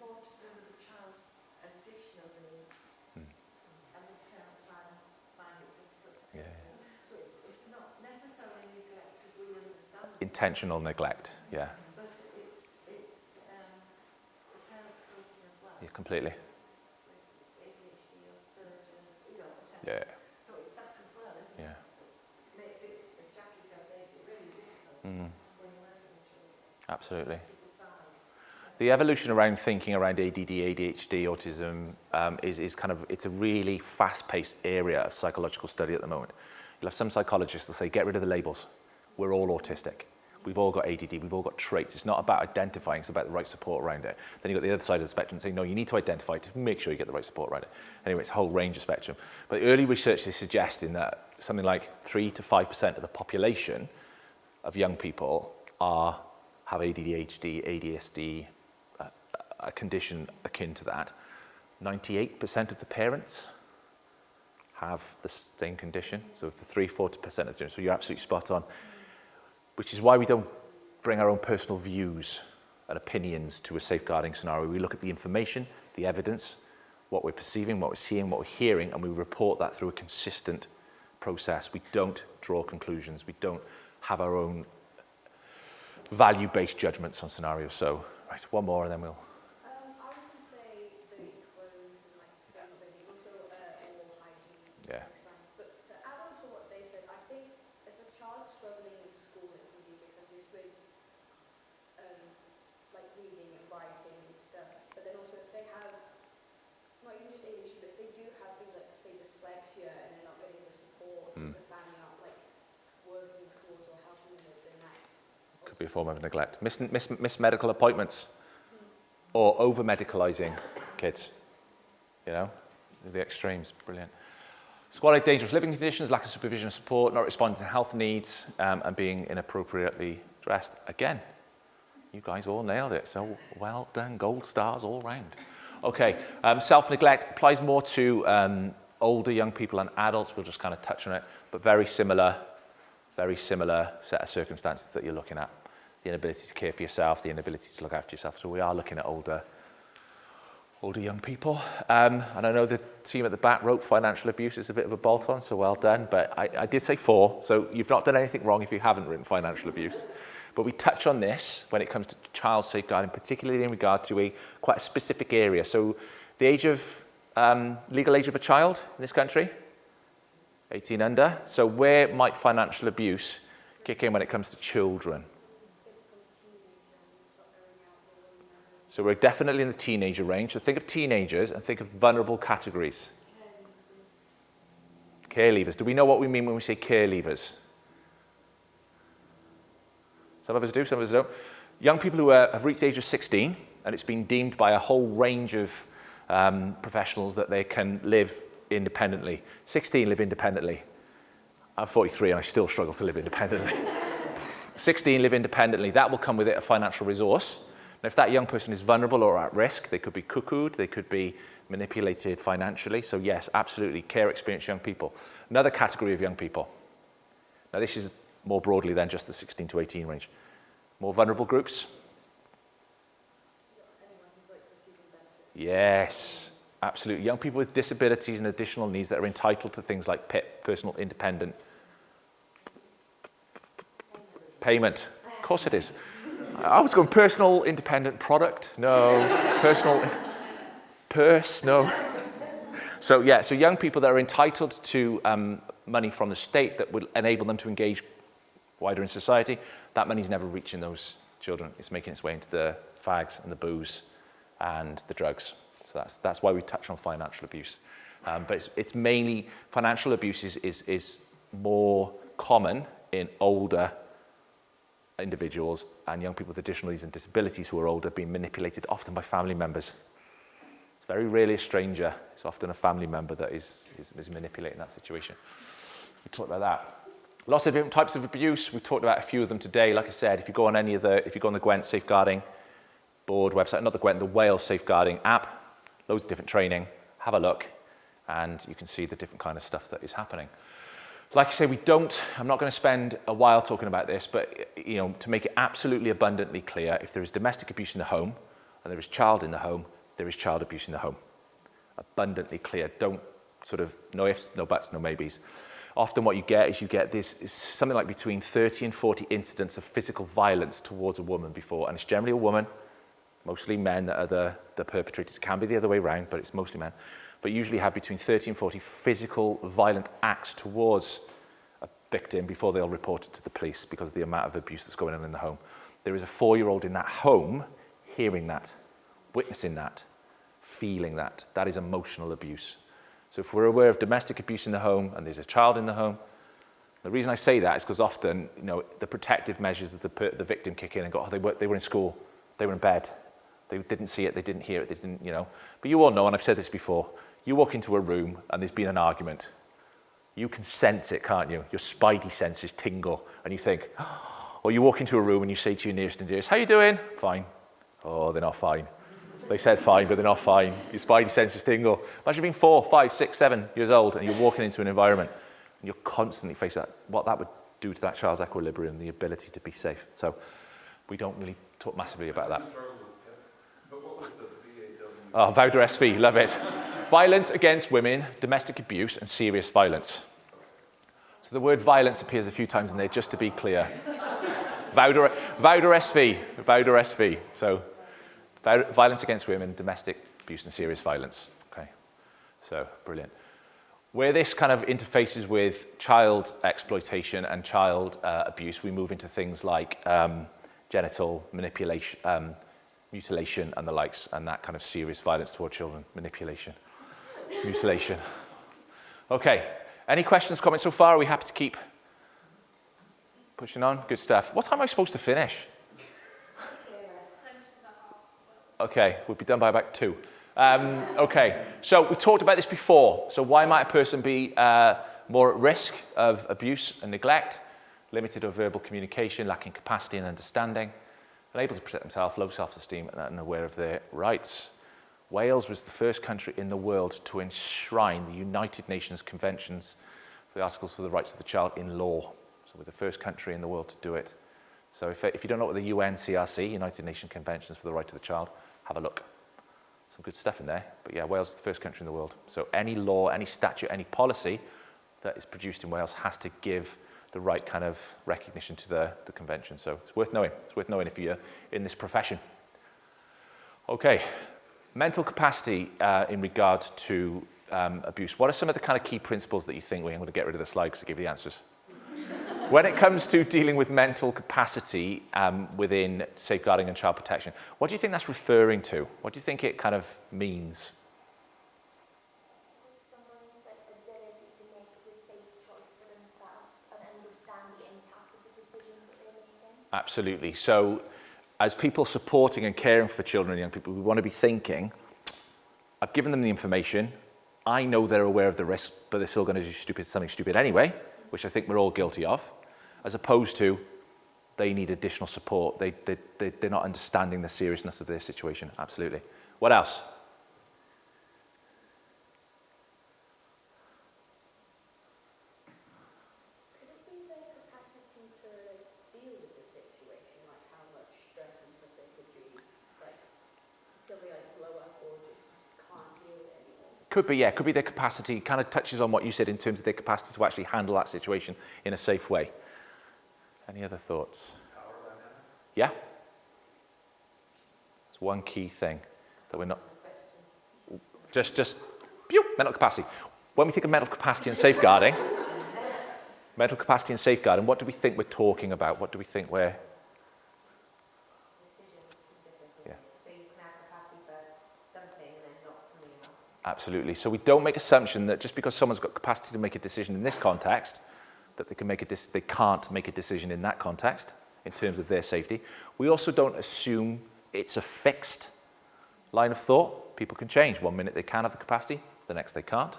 more to do with the child's additional needs, and the parent find it difficult. Yeah. So it's not necessarily neglect as we understand it, Intentional neglect, yeah. but it's the parents coping as well. Yeah, completely. With ADHD or Asperger's, whatever. Yeah. So it's that as well, isn't Yeah. it? Makes it, as Jackie said, makes it really difficult when you're working with children. Absolutely. To decide. The evolution around thinking around ADD, ADHD, autism is kind of, it's a really fast-paced area of psychological study at the moment. You'll have some psychologists that say, get rid of the labels. We're all autistic. We've all got ADD, we've all got traits. It's not about identifying, it's about the right support around it. Then you've got the other side of the spectrum saying, no, you need to identify to make sure you get the right support around it. Anyway, it's a whole range of spectrum. But the early research is suggesting that something like 3 to 5% of the population of young people have ADHD, ADSD, a condition akin to that. 98% of the parents have the same condition. So the 3-4% of the students. So you're absolutely spot on. Which is why we don't bring our own personal views and opinions to a safeguarding scenario. We look at the information, the evidence, what we're perceiving, what we're seeing, what we're hearing, and we report that through a consistent process. We don't draw conclusions. We don't have our own value-based judgments on scenarios. So, right, one more and then we'll... I was going to say the clothes and like clothing, also oral hygiene. Yeah. But to add on to what they said, I think if a child's struggling in school, it can be because with like reading and writing and stuff. But then also if they have not even just ADHD, but if they do have things like say dyslexia and they're not getting the support, the family aren't like working towards or helping them with their maths. Could be a form of neglect. Miss medical appointments or over-medicalising kids, you know, the extremes, brilliant. Squalid, dangerous living conditions, lack of supervision and support, not responding to health needs and being inappropriately dressed. Again, you guys all nailed it, so well done, gold stars all round. Okay, self-neglect applies more to older young people and adults. We'll just kind of touch on it, but very similar set of circumstances that you're looking at. The inability to care for yourself, the inability to look after yourself. So we are looking at older young people. And I know the team at the back wrote financial abuse is a bit of a bolt-on, so well done. But I did say 4, so you've not done anything wrong if you haven't written financial abuse. But we touch on this when it comes to child safeguarding, particularly in regard to quite a specific area. So the legal age of a child in this country, 18 under. So where might financial abuse kick in when it comes to children? So we're definitely in the teenager range. So think of teenagers and think of vulnerable categories. Care leavers. Do we know what we mean when we say care leavers? Some of us do, some of us don't. Young people who have reached the age of 16, and it's been deemed by a whole range of professionals that they can live independently. 16 live independently. I'm 43 and I still struggle to live independently. 16 live independently. That will come with it a financial resource. Now, if that young person is vulnerable or at risk, they could be cuckooed, they could be manipulated financially. So yes, absolutely, care experienced young people. Another category of young people. Now this is more broadly than just the 16 to 18 range. More vulnerable groups? Yes, absolutely. Young people with disabilities and additional needs that are entitled to things like PIP, personal independent payment. Of course it is. I was going personal independent product. No. No. So yeah, so young people that are entitled to money from the state that will enable them to engage wider in society, that money's never reaching those children. It's making its way into the fags and the booze and the drugs. So that's why we touch on financial abuse. But it's mainly, financial abuse is more common in older individuals and young people with additional needs and disabilities who are older being manipulated often by family members. It's very rarely a stranger. It's often a family member that is manipulating that situation. We talked about that. Lots of different types of abuse. We talked about a few of them today. Like I said, if you go on the Gwent Safeguarding Board website, not the Gwent, the Wales Safeguarding app, loads of different training, have a look, and you can see the different kind of stuff that is happening. Like I say, I'm not going to spend a while talking about this, but you know, to make it absolutely abundantly clear, if there is domestic abuse in the home and there is child in the home, there is child abuse in the home. Abundantly clear. Don't sort of, no ifs, no buts, no maybes. Often what you get is something like between 30 and 40 incidents of physical violence towards a woman before, and it's generally a woman, mostly men that are the perpetrators. It can be the other way around, but it's mostly men. But usually have between 30 and 40 physical violent acts towards a victim before they'll report it to the police because of the amount of abuse that's going on in the home. There is a 4-year-old in that home hearing that, witnessing that, feeling that. That is emotional abuse. So if we're aware of domestic abuse in the home and there's a child in the home, The reason I say that is because often, you know, the protective measures of the victim kick in and go, oh, they were in school, they were in bed, they didn't see it, they didn't hear it, they didn't, you know. But you all know, and I've said this before, you walk into a room and there's been an argument. You can sense it, can't you? Your spidey senses tingle and you think, oh, or you walk into a room and you say to your nearest and dearest, how you doing? Fine. Oh, they're not fine. They said fine, but they're not fine. Your spidey senses tingle. Imagine being 4, 5, 6, 7 years old and you're walking into an environment and you're constantly facing that, what that would do to that child's equilibrium, the ability to be safe. So we don't really talk massively about that. But what was the VAW? Oh, Vowder SV, love it. Violence against women, domestic abuse, and serious violence. So the word violence appears a few times in there, just to be clear. Vowder SV. So violence against women, domestic abuse, and serious violence. Okay, so brilliant. Where this kind of interfaces with child exploitation and child abuse, we move into things like genital manipulation, mutilation and the likes, and that kind of serious violence toward children, manipulation, mutilation. Okay, any questions, comments so far? Are we happy to keep pushing on? Good stuff. What time am I supposed to finish? Okay, we'll be done by about 2. Okay, so we talked about this before. So why might a person be more at risk of abuse and neglect? Limited or verbal communication, lacking capacity and understanding, unable to protect themselves, low self-esteem and unaware of their rights. Wales was the first country in the world to enshrine the United Nations Conventions for the Articles for the Rights of the Child in law. So we're the first country in the world to do it. So if you don't know what the UNCRC, United Nations Conventions for the Right of the Child, have a look. Some good stuff in there. But yeah, Wales is the first country in the world. So any law, any statute, any policy that is produced in Wales has to give the right kind of recognition to the convention. So it's worth knowing. It's worth knowing if you're in this profession. Okay, mental capacity in regards to abuse. What are some of the kind of key principles that you think? I'm going to get rid of the slide because I give you the answers. When it comes to dealing with mental capacity within safeguarding and child protection, what do you think that's referring to? What do you think it kind of means? Someone's ability to make the safe choice for themselves and understand the impact of the decisions that they're making. Absolutely. So as people supporting and caring for children and young people, we want to be thinking, I've given them the information, I know they're aware of the risk, but they're still going to do something stupid anyway, which I think we're all guilty of, as opposed to they need additional support. They're not understanding the seriousness of their situation. Absolutely. What else? Could it be their capacity to deal with the situation, like how much stress and stuff they could be, like, still be like blow up or just can't deal with it anymore? Could be, yeah. Could be their capacity. Kind of touches on what you said in terms of their capacity to actually handle that situation in a safe way. Any other thoughts? Power dynamic? Yeah. It's one key thing that we're not. Just pew, mental capacity. When we think of mental capacity and safeguarding, what do we think we're talking about? What do we think we're? Yeah. So you can have capacity for something and then not something else. Absolutely. So we don't make assumption that just because someone's got capacity to make a decision in this context, that they can't make a decision in that context in terms of their safety. We also don't assume it's a fixed line of thought. People can change. 1 minute they can have the capacity, the next they can't.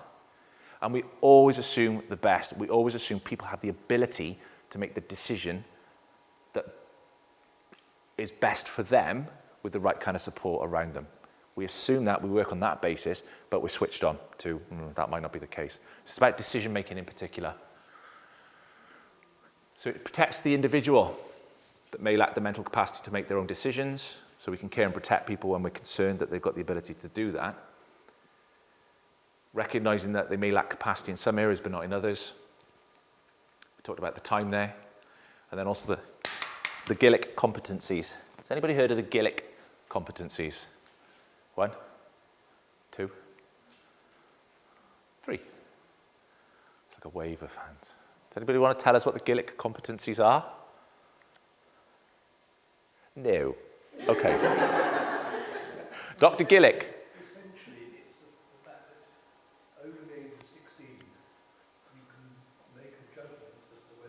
And we always assume the best. We always assume people have the ability to make the decision that is best for them with the right kind of support around them. We assume that, we work on that basis, but we're switched on to that might not be the case. It's about decision making in particular. So it protects the individual that may lack the mental capacity to make their own decisions, so we can care and protect people when we're concerned that they've got the ability to do that. Recognizing that they may lack capacity in some areas but not in others. We talked about the time there. And then also the Gillick competencies. Has anybody heard of the Gillick competencies? 1, 2, 3. It's like a wave of hands. Does anybody want to tell us what the Gillick competencies are? No. Okay. Dr. Gillick. Essentially, it's the fact that over the age of 16, you can make a judgment as to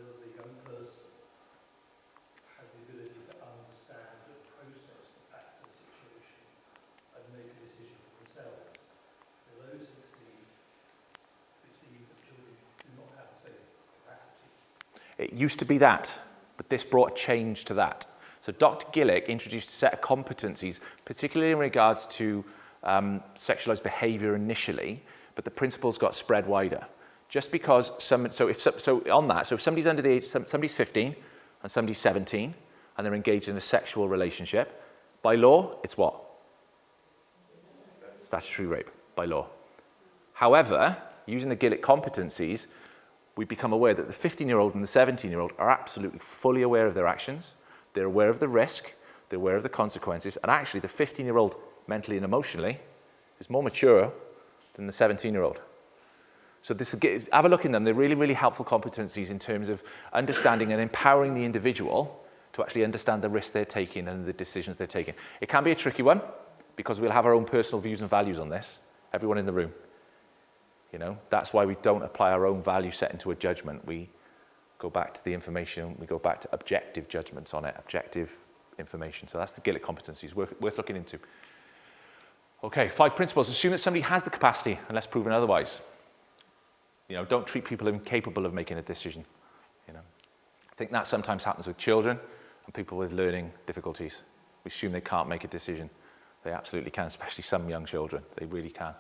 It used to be that, but this brought a change to that. So Dr. Gillick introduced a set of competencies, particularly in regards to sexualized behavior initially, but the principles got spread wider. Just because if somebody's under the age, somebody's 15 and somebody's 17 and they're engaged in a sexual relationship, by law, it's what? Statutory rape, by law. However, using the Gillick competencies, we become aware that the 15-year-old and the 17-year-old are absolutely fully aware of their actions. They're aware of the risk, they're aware of the consequences, and actually the 15-year-old mentally and emotionally is more mature than the 17-year-old. So have a look in them. They're really, really helpful competencies in terms of understanding and empowering the individual to actually understand the risks they're taking and the decisions they're taking. It can be a tricky one because we'll have our own personal views and values on this, everyone in the room. You know, that's why we don't apply our own value set into a judgment. We go back to the information, we go back to objective judgments on it, objective information. So that's the Gillick competencies, worth looking into. Okay, 5 principles. Assume that somebody has the capacity unless proven otherwise. You know, don't treat people incapable of making a decision. You know, I think that sometimes happens with children and people with learning difficulties. We assume they can't make a decision. They absolutely can, especially some young children. They really can.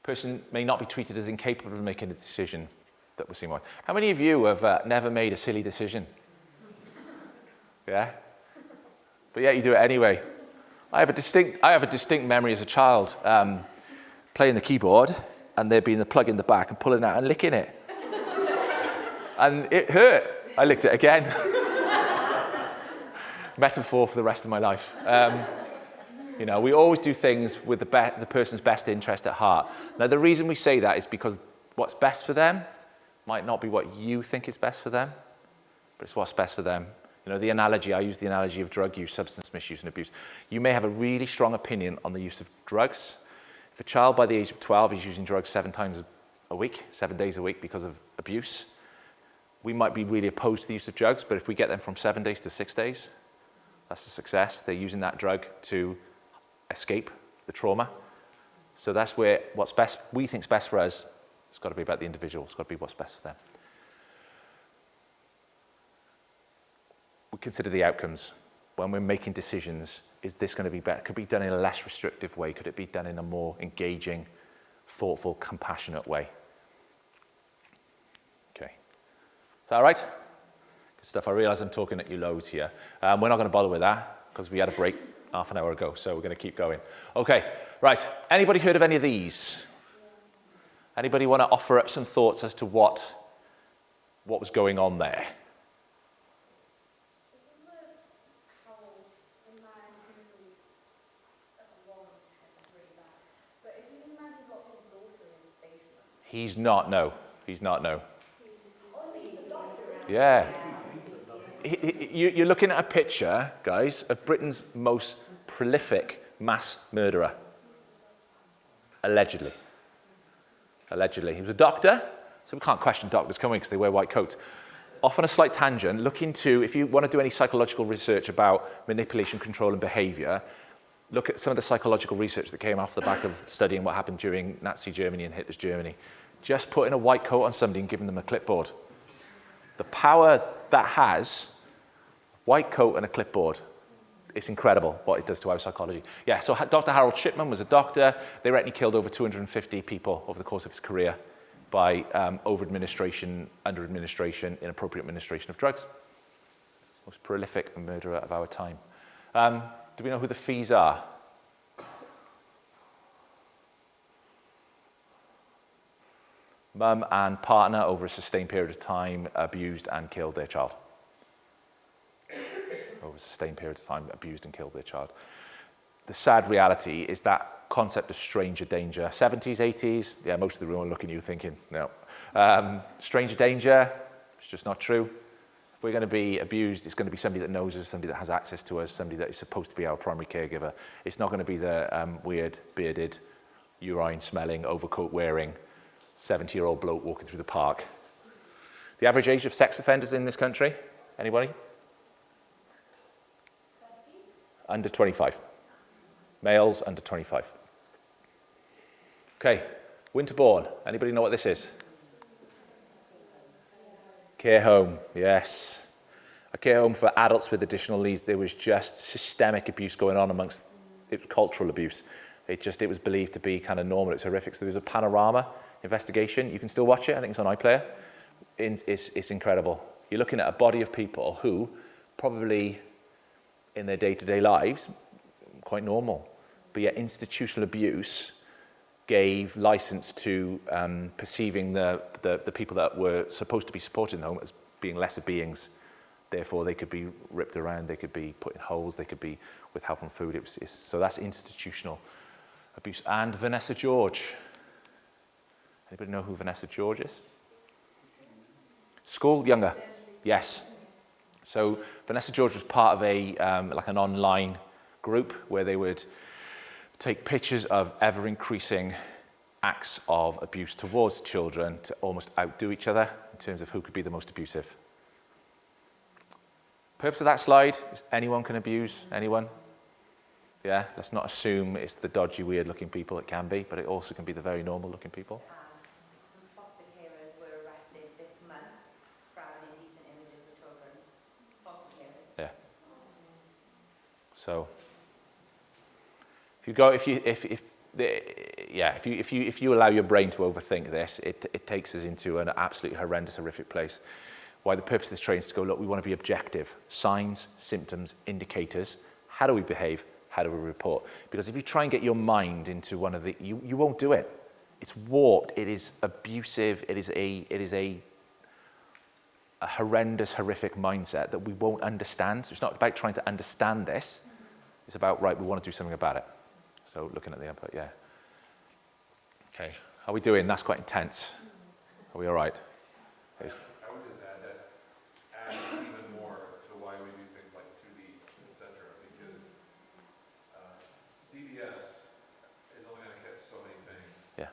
Person may not be treated as incapable of making a decision that we're seeing. How many of you have never made a silly decision? Yeah? But yeah, you do it anyway. I have a distinct memory as a child playing the keyboard and there being the plug in the back and pulling it out and licking it. And it hurt. I licked it again. Metaphor for the rest of my life. You know, we always do things with the person's best interest at heart. Now, the reason we say that is because what's best for them might not be what you think is best for them, but it's what's best for them. You know, I use the analogy of drug use, substance misuse and abuse. You may have a really strong opinion on the use of drugs. If a child by the age of 12 is using drugs 7 days a week because of abuse, we might be really opposed to the use of drugs, but if we get them from 7 days to 6 days, that's a success. They're using that drug to escape the trauma. So that's where what's best, we think is best for us, it's got to be about the individual. It's got to be what's best for them. We consider the outcomes. When we're making decisions, is this going to be better? Could it be done in a less restrictive way? Could it be done in a more engaging, thoughtful, compassionate way? Okay. Is that all right? Good stuff. I realise I'm talking at you loads here. We're not going to bother with that because we had a break half an hour ago, so we're going to keep going. Okay, right. Anybody heard of any of these? Anybody want to offer up some thoughts as to what was going on there? He's not, no. He's not, no. Yeah. You're looking at a picture, guys, of Britain's most prolific mass murderer. Allegedly. Allegedly. He was a doctor, so we can't question doctors, can we, because they wear white coats. Off on a slight tangent, look into, if you want to do any psychological research about manipulation, control, and behavior, look at some of the psychological research that came off the back of studying what happened during Nazi Germany and Hitler's Germany. Just putting a white coat on somebody and giving them a clipboard. The power that has, white coat and a clipboard, it's incredible what it does to our psychology. Yeah, so Dr. Harold Shipman was a doctor. They reckon he killed over 250 people over the course of his career by over-administration, under-administration, inappropriate administration of drugs. Most prolific murderer of our time. Do we know who the fees are? Mum and partner over a sustained period of time abused and killed their child. Over a sustained period of time abused and killed their child. The sad reality is that concept of stranger danger. 70s, 80s, yeah, most of the room are looking at you thinking, no. Stranger danger, it's just not true. If we're going to be abused, it's going to be somebody that knows us, somebody that has access to us, somebody that is supposed to be our primary caregiver. It's not going to be the weird, bearded, urine-smelling, overcoat-wearing 70-year-old bloke walking through the park. The average age of sex offenders in this country? Anybody? 30. Under 25. Males under 25. Okay, Winterbourne. Anybody know what this is? Care home, yes. A care home for adults with additional needs. There was just systemic abuse going on amongst, it was cultural abuse. It was believed to be kind of normal. It's horrific. So there was a Panorama investigation. You can still watch it. I think it's on iPlayer. It's incredible. You're looking at a body of people who probably in their day-to-day lives, quite normal. But yet institutional abuse gave license to perceiving the people that were supposed to be supported in the home as being lesser beings. Therefore, they could be ripped around, they could be put in holes, they could be withheld from food. So that's institutional abuse. And Vanessa George. Anybody know who Vanessa George is? School? Younger? Yes. So Vanessa George was part of like an online group where they would take pictures of ever-increasing acts of abuse towards children to almost outdo each other in terms of who could be the most abusive. Purpose of that slide is anyone can abuse anyone. Yeah, let's not assume it's the dodgy, weird-looking people. It can be, but it also can be the very normal-looking people. Some foster carers were arrested this month for having indecent images of children. Foster carers. Yeah. So if you allow your brain to overthink this, it takes us into an absolutely horrendous, horrific place. Why the purpose of this training is to go, look, we want to be objective. Signs, symptoms, indicators. How do we behave? How do we report? Because if you try and get your mind into one of the, you won't do it. It's warped. It is abusive. It is a horrendous, horrific mindset that we won't understand. So it's not about trying to understand this. It's about, right, we want to do something about it. So looking at the input, yeah. Okay, how are we doing? That's quite intense. Are we all right? I would just add that adds even more to why we do things like 2D, etc. Because DBS is only going to catch so many things. Yeah.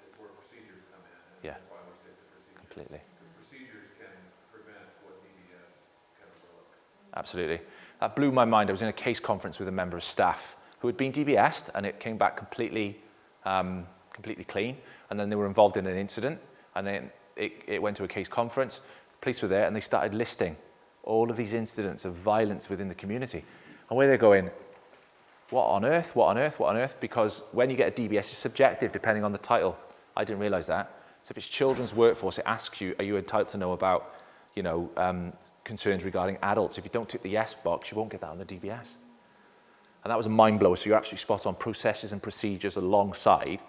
It's where procedures come in, and Yeah. that's why we stick to procedures. Completely. Because procedures can prevent what DBS can overlook. Absolutely. That blew my mind. I was in a case conference with a member of staff who had been DBS'd, and it came back completely clean. And then they were involved in an incident, and then it went to a case conference. Police were there, and they started listing all of these incidents of violence within the community. And where they're going, what on earth, what on earth, what on earth? Because when you get a DBS, it's subjective depending on the title. I didn't realize that. So if it's children's workforce, it asks you, are you entitled to know about, concerns regarding adults? If you don't tick the yes box, you won't get that on the DBS. And that was a mind blower. So you're absolutely spot on. Processes and procedures alongside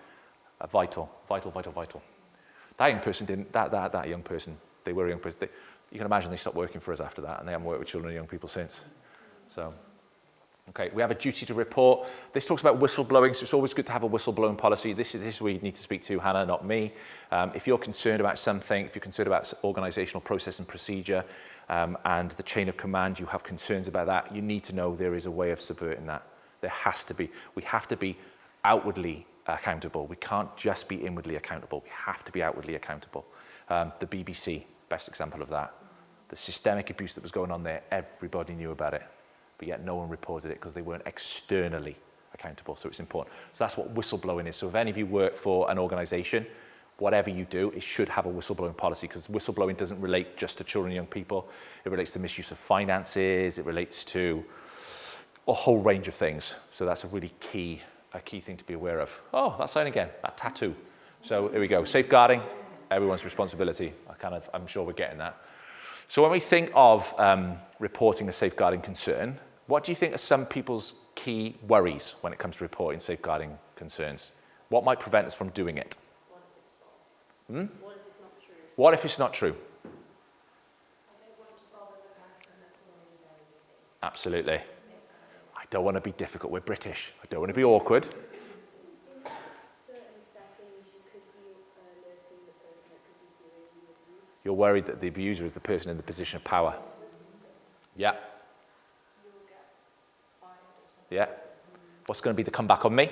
are vital. That young person didn't, that young person, they were a young person. You can imagine they stopped working for us after that, and they haven't worked with children and young people since. So, okay, we have a duty to report. This talks about whistleblowing, so it's always good to have a whistleblowing policy. This is where you need to speak to Hannah, not me. If you're concerned about something, if you're concerned about organisational process and procedure, and the chain of command, you have concerns about that, you need to know there is a way of subverting that. There has to be. We have to be outwardly accountable. We can't just be inwardly accountable. We have to be outwardly accountable. The BBC, best example of that. The systemic abuse that was going on there, everybody knew about it, but yet no one reported it because they weren't externally accountable. So it's important. So that's what whistleblowing is. So if any of you work for an organisation, whatever you do, it should have a whistleblowing policy, because whistleblowing doesn't relate just to children and young people. It relates to misuse of finances. It relates to a whole range of things. So that's a really key thing to be aware of. Oh, that sign again, that tattoo. So here we go. Safeguarding, everyone's responsibility. I'm sure we're getting that. So when we think of reporting a safeguarding concern, what do you think are some people's key worries when it comes to reporting safeguarding concerns? What might prevent us from doing it? What if it's not true? What if it's not true? I don't want to bother the person that's already very busy. Absolutely. I don't want to be difficult. We're British. I don't want to be awkward. In certain settings, you could be alerting the person that could be doing the abuse. You're worried that the abuser is the person in the position of power. Yeah. You'll get fired or something. Yeah. What's going to be the comeback on me?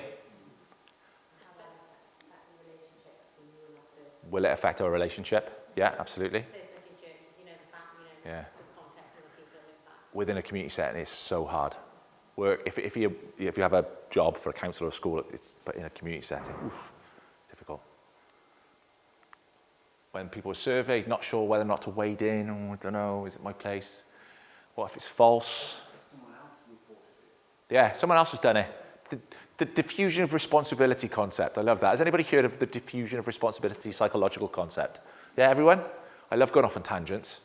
Will it affect our relationship? Yeah, absolutely. So especially in churches, the family, Yeah. the context and the people with that. Within a community setting, it's so hard. If you have a job for a council or a school, but in a community setting, difficult. when people were surveyed, not sure whether or not to wade in, oh, I don't know, is it my place? What if it's false? Someone else reported it. Yeah, someone else has done it. The diffusion of responsibility concept, I love that. Has anybody heard of the diffusion of responsibility psychological concept? Yeah, everyone? I love going off on tangents.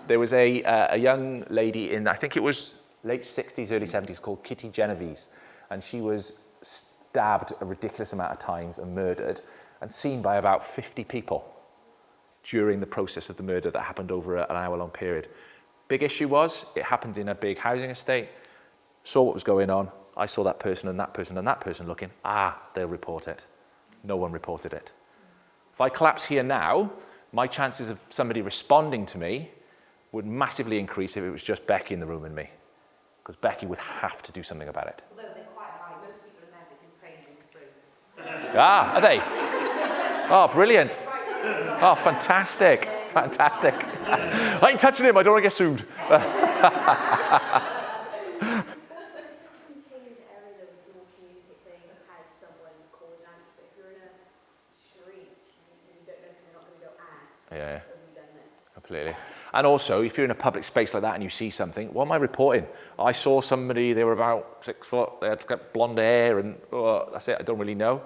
There was a young lady in, I think it was late 60s, early 70s, called Kitty Genovese, and she was stabbed a ridiculous amount of times and murdered, and seen by about 50 people during the process of the murder that happened over an hour-long period. Big issue was, it happened in a big housing estate, saw what was going on, I saw that person and that person and that person looking, they'll report it. No one reported it. If I collapse here now, my chances of somebody responding to me would massively increase if it was just Becky in the room and me. Because Becky would have to do something about it. Although they're quite high, most people in there that can praise them through. Are they? Oh, brilliant. Oh, fantastic. Fantastic. I ain't touching him, I don't want to get sued. Yeah, completely. And also, if you're in a public space like that and you see something, what am I reporting? I saw somebody, they were about 6 foot, they had got blonde hair, and that's it, I don't really know.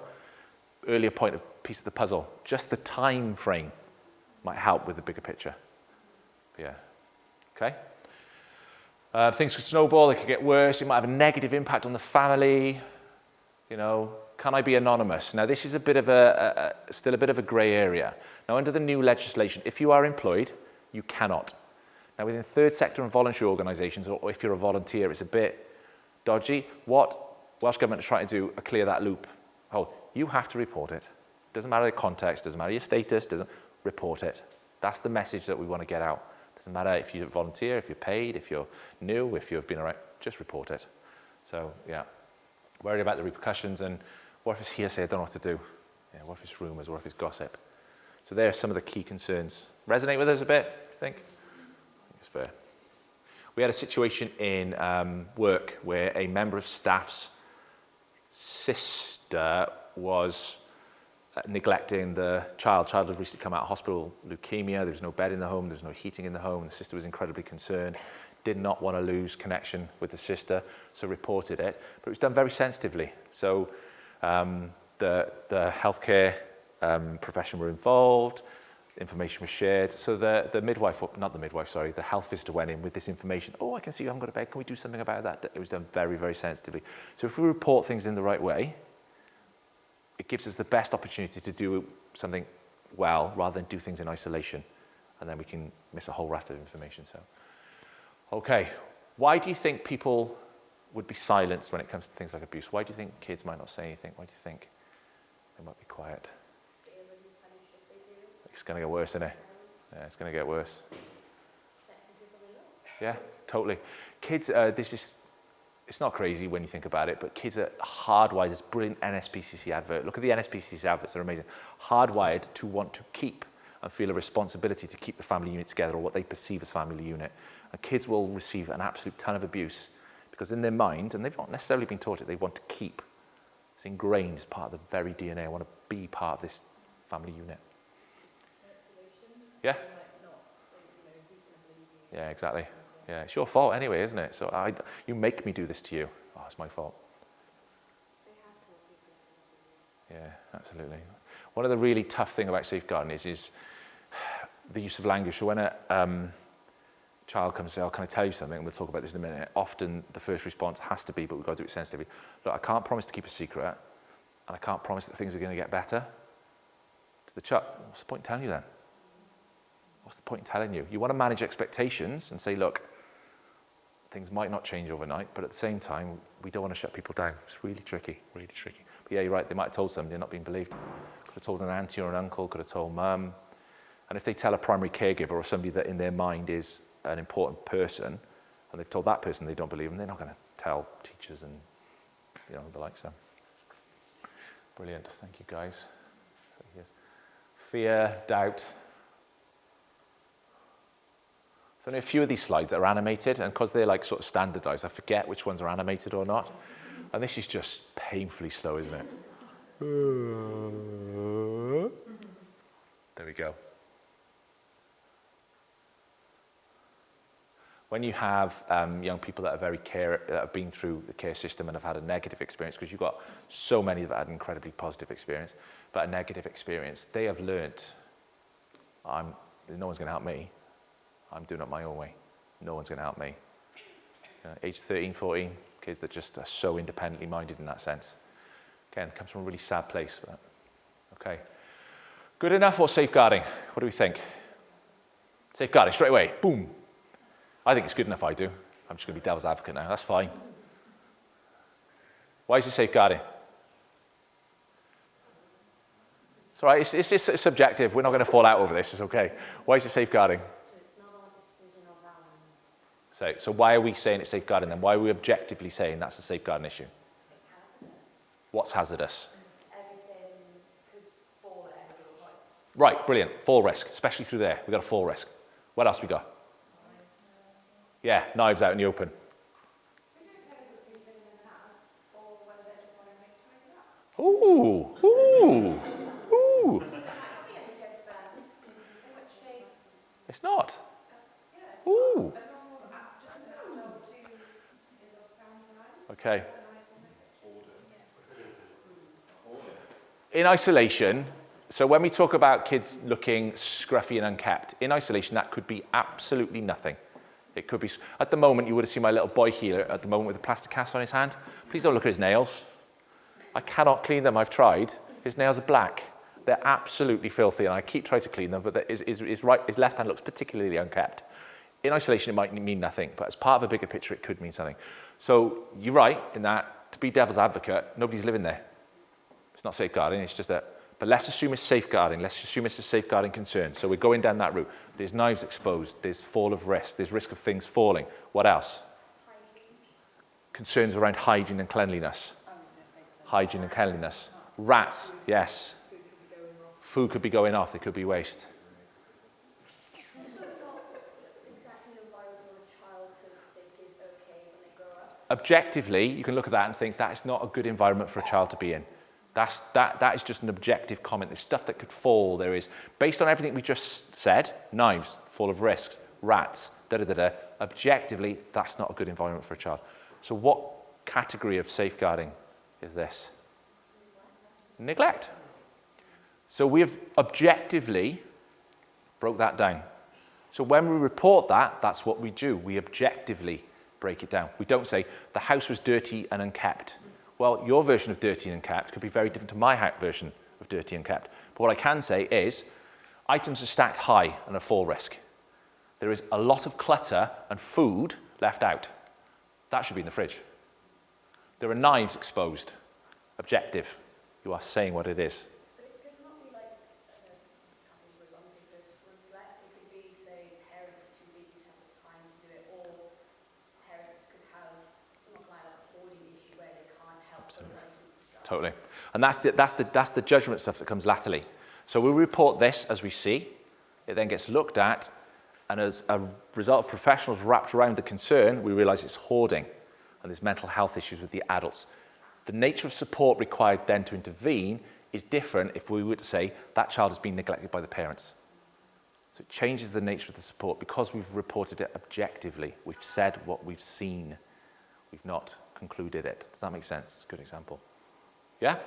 Earlier point of piece of the puzzle. Just the time frame might help with the bigger picture. Yeah. Okay? Things could snowball, they could get worse, it might have a negative impact on the family. You know, can I be anonymous? Now, this is a bit of still a bit of a grey area. Now, under the new legislation, if you are employed, you cannot. Now, within third sector and voluntary organisations, or if you're a volunteer, it's a bit dodgy. What Welsh Government is trying to do is clear that loop. Oh, you have to report it. Doesn't matter the context, doesn't matter your status, doesn't report it. That's the message that we want to get out. Doesn't matter if you're a volunteer, if you're paid, if you're new, if you've been around, just report it. So, yeah. Worried about the repercussions, and what if it's hearsay, I don't know what to do. Yeah, what if it's rumours, what if it's gossip? So there are some of the key concerns. Resonate with us a bit, I think? I think it's fair. We had a situation in work where a member of staff's sister was neglecting the child. Child had recently come out of hospital, leukemia, there was no bed in the home, there was no heating in the home, the sister was incredibly concerned, did not want to lose connection with the sister, so reported it. But it was done very sensitively. So the healthcare profession were involved, information was shared. So the midwife, not the midwife, sorry, the health visitor went in with this information. Oh, I can see you haven't got a bed. Can we do something about that? It was done very, very sensitively. So if we report things in the right way, it gives us the best opportunity to do something well rather than do things in isolation. And then we can miss a whole raft of information. So, okay, why do you think people would be silenced when it comes to things like abuse? Why do you think kids might not say anything? Why do you think they might be quiet? It's going to get worse, isn't it? Yeah, it's going to get worse. Yeah, totally. Kids, it's not crazy when you think about it, but kids are hardwired. There's a brilliant NSPCC advert. Look at the NSPCC adverts, they're amazing. Hardwired to want to keep and feel a responsibility to keep the family unit together, or what they perceive as family unit. And kids will receive an absolute ton of abuse because in their mind, and they've not necessarily been taught it, they want to keep. It's ingrained as part of the very DNA. I want to be part of this family unit. Yeah? Yeah, exactly. Yeah, it's your fault anyway, isn't it? So you make me do this to you. Oh, it's my fault. Yeah, absolutely. One of the really tough things about safeguarding is the use of language. So when a child comes and says, oh, can I tell you something? And we'll talk about this in a minute. Often the first response has to be, but we've got to do it sensitively. Look, I can't promise to keep a secret, and I can't promise that things are going to get better. To the child, what's the point in telling you then? What's the point in telling you? You want to manage expectations and say, look, things might not change overnight, but at the same time, we don't want to shut people down. It's really tricky, really tricky. But yeah, you're right, they might have told somebody, they're not being believed. Could have told an auntie or an uncle, could have told mum. And if they tell a primary caregiver or somebody that in their mind is an important person, and they've told that person they don't believe them, they're not going to tell teachers and the like. So, brilliant, thank you guys. So, yes. Fear, doubt. So only a few of these slides that are animated, and because they're like sort of standardized, I forget which ones are animated or not. And this is just painfully slow, isn't it? There we go. when you have young people that are that have been through the care system and have had a negative experience, because you've got so many that have had an incredibly positive experience, but a negative experience, they have learnt, no one's going to help me. I'm doing it my own way. No one's going to help me. Age 13, 14, kids that just are so independently minded in that sense. Again, it comes from a really sad place. But, okay. Good enough or safeguarding? What do we think? Safeguarding, straight away. Boom. I think it's good enough, I do. I'm just going to be devil's advocate now. That's fine. Why is it safeguarding? It's all right. It's subjective. We're not going to fall out over this. It's okay. Why is it safeguarding? It's not our decision of our own. So why are we saying it's safeguarding then? Why are we objectively saying that's a safeguarding issue? It's hazardous. What's hazardous? Everything could fall at any given point. Right, brilliant. Fall risk, especially through there. We've got a fall risk. What else we got? Yeah, knives out in the open. We don't know who's living in the house or whether they just want to make tidy up. Ooh. There might be any kids there, in which case, It's not. yeah, it's Ooh. a normal, just an adult who is of sound mind. Okay. In isolation, so when we talk about kids looking scruffy and unkept, in isolation that could be absolutely nothing. It could be, at the moment you would have seen my little boy here at the moment with a plastic cast on his hand. Please don't look at his nails. I cannot clean them, I've tried. His nails are black. They're absolutely filthy and I keep trying to clean them, but his left hand looks particularly unkept. In isolation it might mean nothing, but as part of a bigger picture it could mean something. So you're right in that, to be devil's advocate, nobody's living there. It's not safeguarding, it's just a, but let's assume it's safeguarding. Let's assume it's a safeguarding concern. So we're going down that route. There's knives exposed, there's fall of risk, there's risk of things falling. What else? Hygiene. Concerns around hygiene and cleanliness. Hygiene and cleanliness. Rats, yes. Food could be going off, there could be waste. It's sort of not exactly an environment for a child to think is okay when they grow up. Objectively, you can look at that and think that is not a good environment for a child to be in. That is just an objective comment. There's stuff that could fall. There is, based on everything we just said, knives, fall of risks, rats, objectively, that's not a good environment for a child. So what category of safeguarding is this? Neglect. So we have objectively broke that down. So when we report that, that's what we do. We objectively break it down. We don't say, the house was dirty and unkept. Well, your version of dirty and unkept could be very different to my version of dirty and unkept. But what I can say is, items are stacked high and a fall risk. There is a lot of clutter and food left out. That should be in the fridge. There are knives exposed. Objective. You are saying what it is. But it could not be like, couples were wrong to neglect. It could be, say, parents are too busy to have the time to do it, or parents could have not like a hoarding issue where they can't help but like stuff. Totally. And that's the judgment stuff that comes latterly. So we report this as we see. It then gets looked at, and as a result of professionals wrapped around the concern, we realise it's hoarding, and there's mental health issues with the adults. The nature of support required then to intervene is different if we were to say that child has been neglected by the parents. So it changes the nature of the support because we've reported it objectively. We've said what we've seen. We've not concluded it. Does that make sense? It's a good example. Yeah?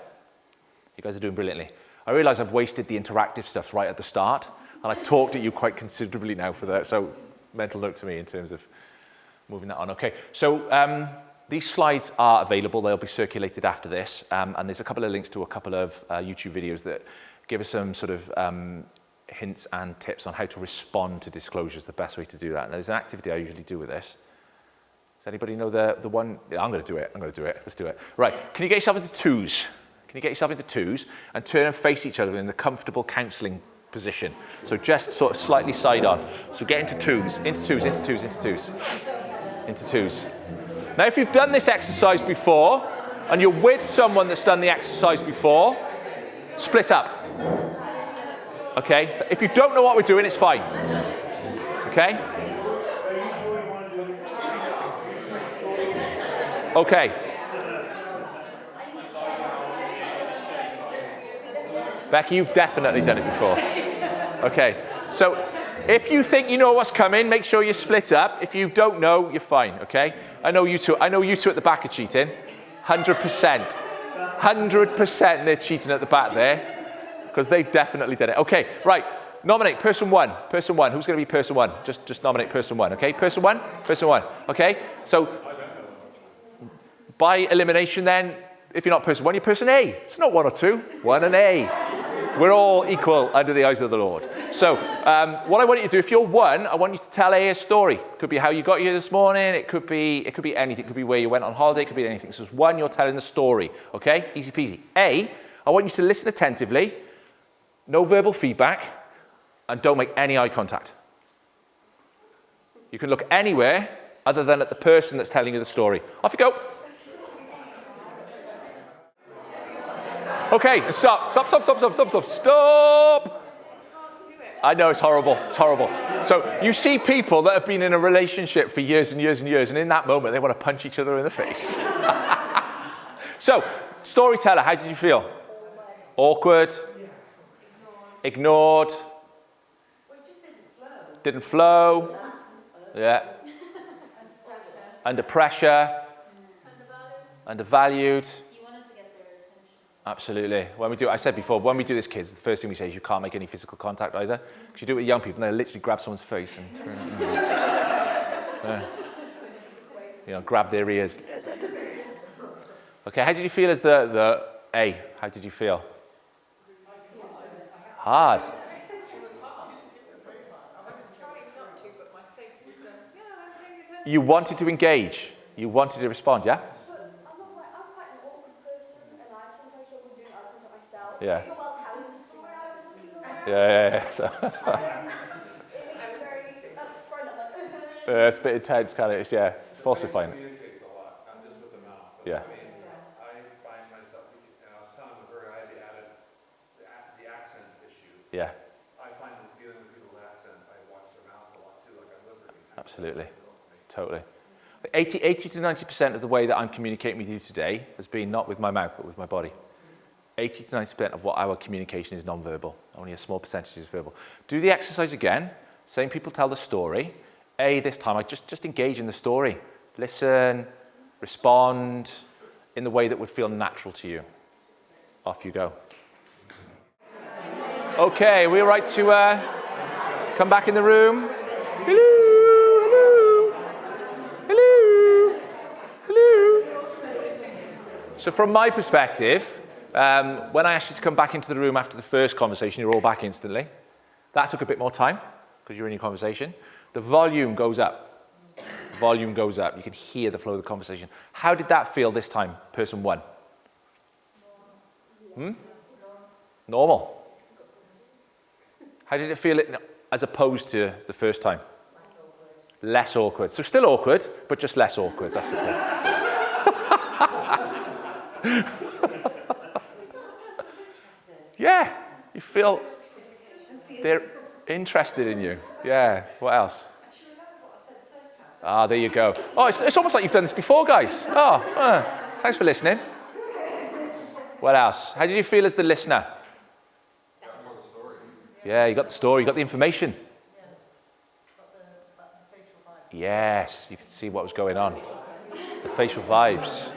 You guys are doing brilliantly. I realise I've wasted the interactive stuff right at the start, and I've talked at you quite considerably now for that. So mental note to me in terms of moving that on. Okay, so these slides are available. They'll be circulated after this, and there's a couple of links to a couple of YouTube videos that give us some sort of hints and tips on how to respond to disclosures, the best way to do that. And there's an activity I usually do with this. Does anybody know the one? Yeah, I'm going to do it. Let's do it. Right, can you get yourself into twos? Can you get yourself into twos and turn and face each other in the comfortable counselling position? So just sort of slightly side on. So get into twos, into twos, into twos, into twos, into twos. Now, if you've done this exercise before, and you're with someone that's done the exercise before, split up. Okay? If you don't know what we're doing, it's fine. Okay? Okay. Becky, you've definitely done it before. Okay. So If you think you know what's coming, make sure you split up. If you don't know, you're fine, okay? I know you two at the back are cheating. 100%. 100% they're cheating at the back there. Because they've definitely done it. Okay, right. Nominate person one. Person one. Who's going to be person one? Just nominate person one, okay? Person one? Person one. Okay? So, by elimination then, if you're not person one, you're person A. It's not one or two. One and A. We're all equal under the eyes of the Lord. So, what I want you to do, if you're one, I want you to tell A a story. It could be how you got here this morning. It could be anything. It could be where you went on holiday. It could be anything. So, as one, you're telling the story. Okay? Easy peasy. A, I want you to listen attentively. No verbal feedback. And don't make any eye contact. You can look anywhere other than at the person that's telling you the story. Off you go. Okay, stop. I know, it's horrible. It's horrible. So you see people that have been in a relationship for years and years and years, and in that moment, they want to punch each other in the face. So, storyteller, how did you feel? Awkward? Ignored? Didn't flow. Yeah. Under pressure. Undervalued. You wanted to get their attention. Absolutely. I said before, when we do this, kids, the first thing we say is you can't make any physical contact either. Because you do it with young people, and they literally grab someone's face and grab their ears. Okay, how did you feel as the A? How did you feel? Hard. You wanted to engage. You wanted to respond, yeah? I'm quite an awkward person, and I sometimes struggle doing eye contact myself. Yeah. So you're well telling the story I was looking around. Yeah. So, It makes me very upfront. I'm like, it's a bit intense, kind of. It's falsifying. It communicates a lot, not just with the mouth. But Yeah. I find myself, and I was telling the very idea added the accent issue. Yeah. I find that dealing with people's accent, I watch their mouths a lot too, like I'm listening. Absolutely. Totally. 80 to 90% of the way that I'm communicating with you today has been not with my mouth, but with my body. 80 to 90% of what our communication is non-verbal. Only a small percentage is verbal. Do the exercise again. Same people tell the story. A, this time, I just engage in the story. Listen, respond in the way that would feel natural to you. Off you go. Okay, we're right to come back in the room. Hello. So from my perspective, when I asked you to come back into the room after the first conversation, you were all back instantly. That took a bit more time because you're in your conversation. The volume goes up. Volume goes up. You can hear the flow of the conversation. How did that feel this time, person one? Normal. How did it feel as opposed to the first time? Less awkward. So still awkward, but just less awkward. That's okay. Yeah, you feel they're interested in you. Yeah, what else? Ah, there you go. Oh, it's almost like you've done this before, guys. Thanks for listening. What else? How did you feel as the listener? Yeah, you got the story, you got the information. Yes, you could see what was going on. The facial vibes.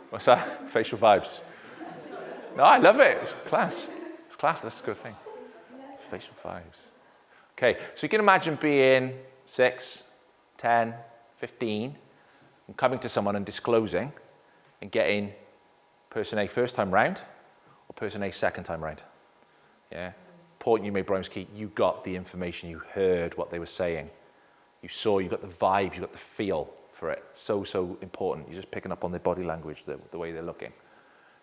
What's that? Facial vibes. No, I love it. It's class. It's class. That's a good thing. Facial vibes. Okay, so you can imagine being 6, 10, 15, and coming to someone and disclosing and getting person A first time round or person A second time round. Yeah. Point you made, Brian, was key. You got the information. You heard what they were saying. You saw, you got the vibes, you got the feel for it. So important. You're just picking up on their body language, the way they're looking.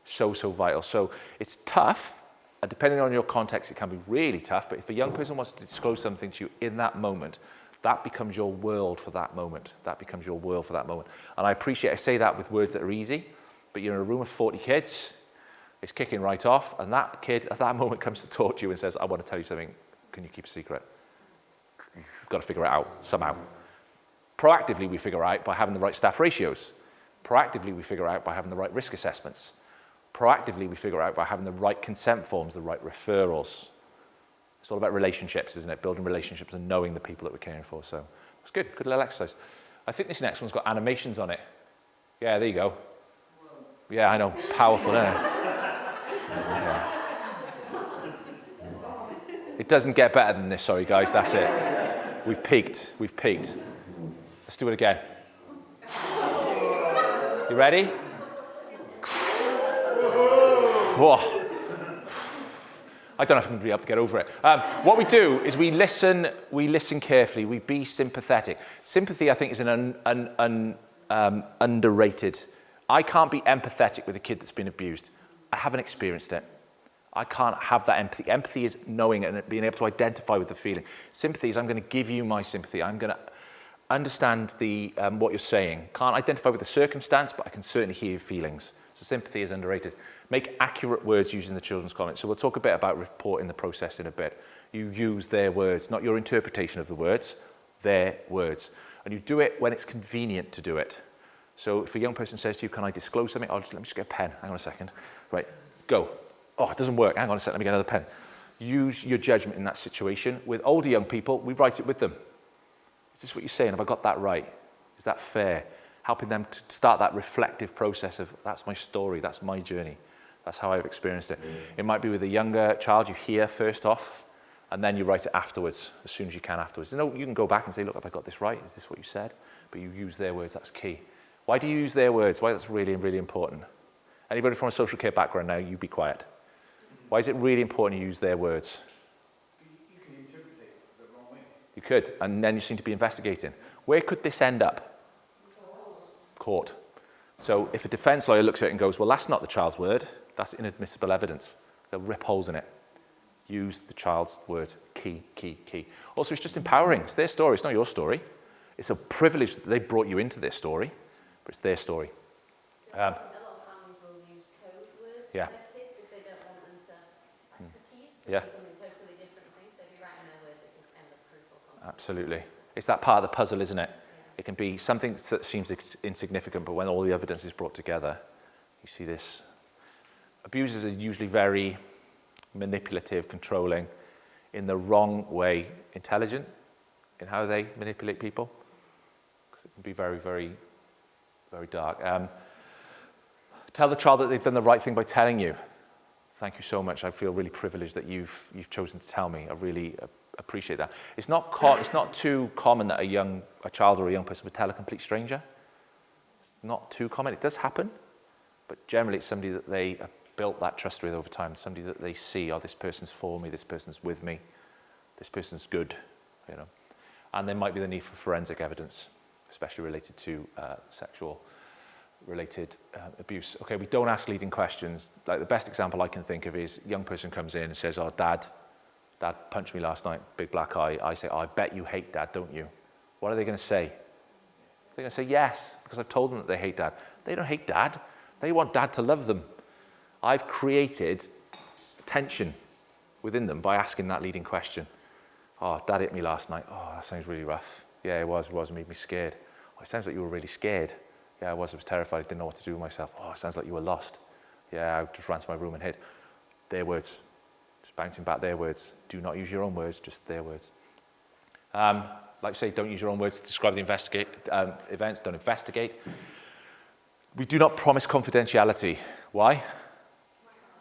So vital. So it's tough, and depending on your context, it can be really tough, but if a young person wants to disclose something to you in that moment, that becomes your world for that moment. That becomes your world for that moment. And I say that with words that are easy, but you're in a room of 40 kids, it's kicking right off, and that kid at that moment comes to talk to you and says, I want to tell you something, can you keep a secret? You've got to figure it out somehow. Proactively, we figure out by having the right staff ratios. Proactively, we figure out by having the right risk assessments. Proactively, we figure out by having the right consent forms, the right referrals. It's all about relationships, isn't it? Building relationships and knowing the people that we're caring for. So it's good. Good little exercise. I think this next one's got animations on it. Yeah, there you go. Yeah, I know. Powerful, isn't it? Yeah. It doesn't get better than this, sorry guys, that's it. We've peaked. Let's do it again. You ready? Whoa. I don't know if I'm going to be able to get over it. What we do is we listen carefully, we be sympathetic. Sympathy, I think, is an underrated. I can't be empathetic with a kid that's been abused. I haven't experienced it. I can't have that empathy. Empathy is knowing and being able to identify with the feeling. Sympathy is I'm going to give you my sympathy. I'm going to understand what you're saying. Can't identify with the circumstance, but I can certainly hear your feelings. So sympathy is underrated. Make accurate words using the children's comments. So we'll talk a bit about reporting the process in a bit. You use their words, not your interpretation of the words, their words. And you do it when it's convenient to do it. So if a young person says to you, can I disclose something? Let me just get a pen. Hang on a second. Right, go. Oh, it doesn't work. Hang on a second. Let me get another pen. Use your judgment in that situation. With older young people, we write it with them. Is this what you're saying? Have I got that right? Is that fair? Helping them to start that reflective process of, that's my story, that's my journey. That's how I've experienced it. It might be with a younger child, you hear first off, and then you write it afterwards, as soon as you can afterwards. You know, you can go back and say, look, have I got this right? Is this what you said? But you use their words, that's key. Why do you use their words? Why that's really, really important? Anybody from a social care background now, you be quiet. Why is it really important to use their words? You can interpret it the wrong way. You could, and then you seem to be investigating. Where could this end up? Court. So if a defence lawyer looks at it and goes, well, that's not the child's word, that's inadmissible evidence. They'll rip holes in it. Use the child's words. Key. Also, it's just empowering. It's their story. It's not your story. It's a privilege that they brought you into their story, but it's their story. A lot of families will use code words Yeah. for their kids if they don't want them to like confuse to Yeah. be something totally different thing. So if you write in their words, it can end up proof or concept. Absolutely. It's that part of the puzzle, isn't it? It can be something that seems insignificant, but when all the evidence is brought together, you see this. Abusers are usually very manipulative, controlling, in the wrong way, intelligent in how they manipulate people. Because it can be very, very, very dark. Tell the child that they've done the right thing by telling you. Thank you so much. I feel really privileged that you've chosen to tell me. I really appreciate that. It's not too common that a child or a young person would tell a complete stranger. It's not too common. It does happen, but generally it's somebody that they have built that trust with over time. Somebody that they see, oh, this person's for me, this person's with me, this person's good, you know. And there might be the need for forensic evidence, especially related to sexual-related abuse. Okay, we don't ask leading questions. Like the best example I can think of is a young person comes in and says, oh, Dad punched me last night, big black eye. I say, oh, I bet you hate Dad, don't you? What are they going to say? They're going to say yes, because I've told them that they hate Dad. They don't hate Dad. They want Dad to love them. I've created tension within them by asking that leading question. Oh, Dad hit me last night. Oh, that sounds really rough. Yeah, it was, made me scared. Oh, it sounds like you were really scared. Yeah, I was terrified, didn't know what to do with myself. Oh, it sounds like you were lost. Yeah, I just ran to my room and hid. Their words. Just bouncing back their words. Do not use your own words, just their words. Like I say, don't use your own words to describe the events. Don't investigate. We do not promise confidentiality. Why?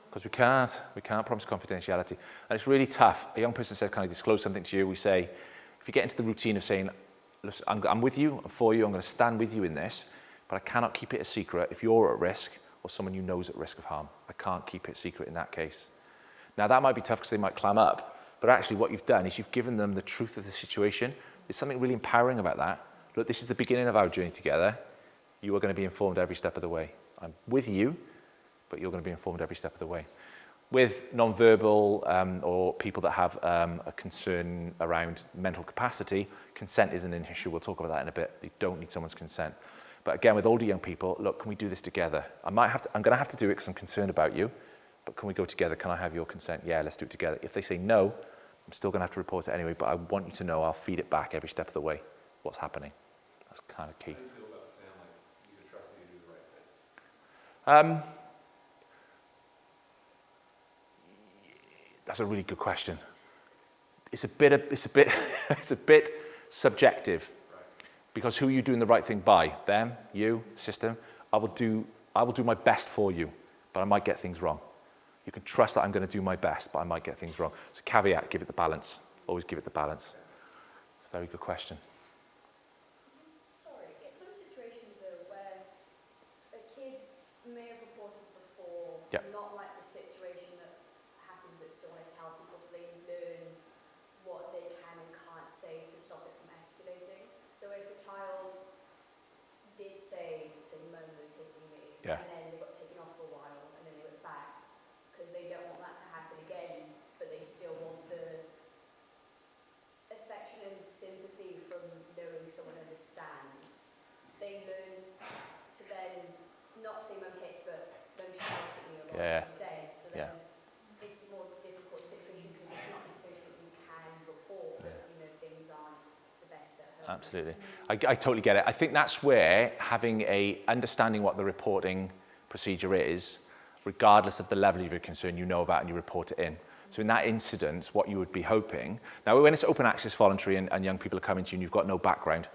Because we can't promise confidentiality. And it's really tough. A young person says, can I disclose something to you? We say, if you get into the routine of saying, listen, I'm with you, I'm for you, I'm going to stand with you in this, but I cannot keep it a secret if you're at risk or someone you know is at risk of harm. I can't keep it secret in that case. Now, that might be tough because they might clam up, but actually what you've done is you've given them the truth of the situation. There's something really empowering about that. Look, this is the beginning of our journey together. You are going to be informed every step of the way. I'm with you, but you're going to be informed every step of the way. With non-verbal or people that have a concern around mental capacity, consent isn't an issue. We'll talk about that in a bit. You don't need someone's consent. But again, with older young people, look, can we do this together? I'm going to have to do it because I'm concerned about you, but can we go together? Can I have your consent? Yeah, let's do it together. If they say no, I'm still going to have to report it anyway, but I want you to know I'll feed it back every step of the way, what's happening. That's kind of key. How do you feel about saying, like, you can trust me to do the right thing? That's a really good question. it's a bit it's a bit subjective, because who are you doing the right thing by? Them, you, system. I will do my best for you, but I might get things wrong. You can trust that I'm going to do my best, but I might get things wrong. So caveat, give it the balance. Always give it the balance. It's a very good question. Sorry, in some situations though where a kid may have reported before, Yeah. not like the situation that happened that still want to tell people so they learn what they can and can't say to stop it from escalating. So if a child did say mum was hitting me, Yeah. and then they got taken off for a while, and then they went back, because they don't want that to happen again, but they still want the affection and sympathy from knowing someone understands. They learn to then not say mum hits, but mum shouts at me a lot Yeah. instead. So Yeah. then it's a more difficult situation because it's not necessarily something you can report, but things aren't the best at home. Absolutely. I totally get it. I think that's where having understanding what the reporting procedure is, regardless of the level of your concern, you know about and you report it in. So in that incident, what you would be hoping, now when it's open access voluntary and young people are coming to you and you've got no background,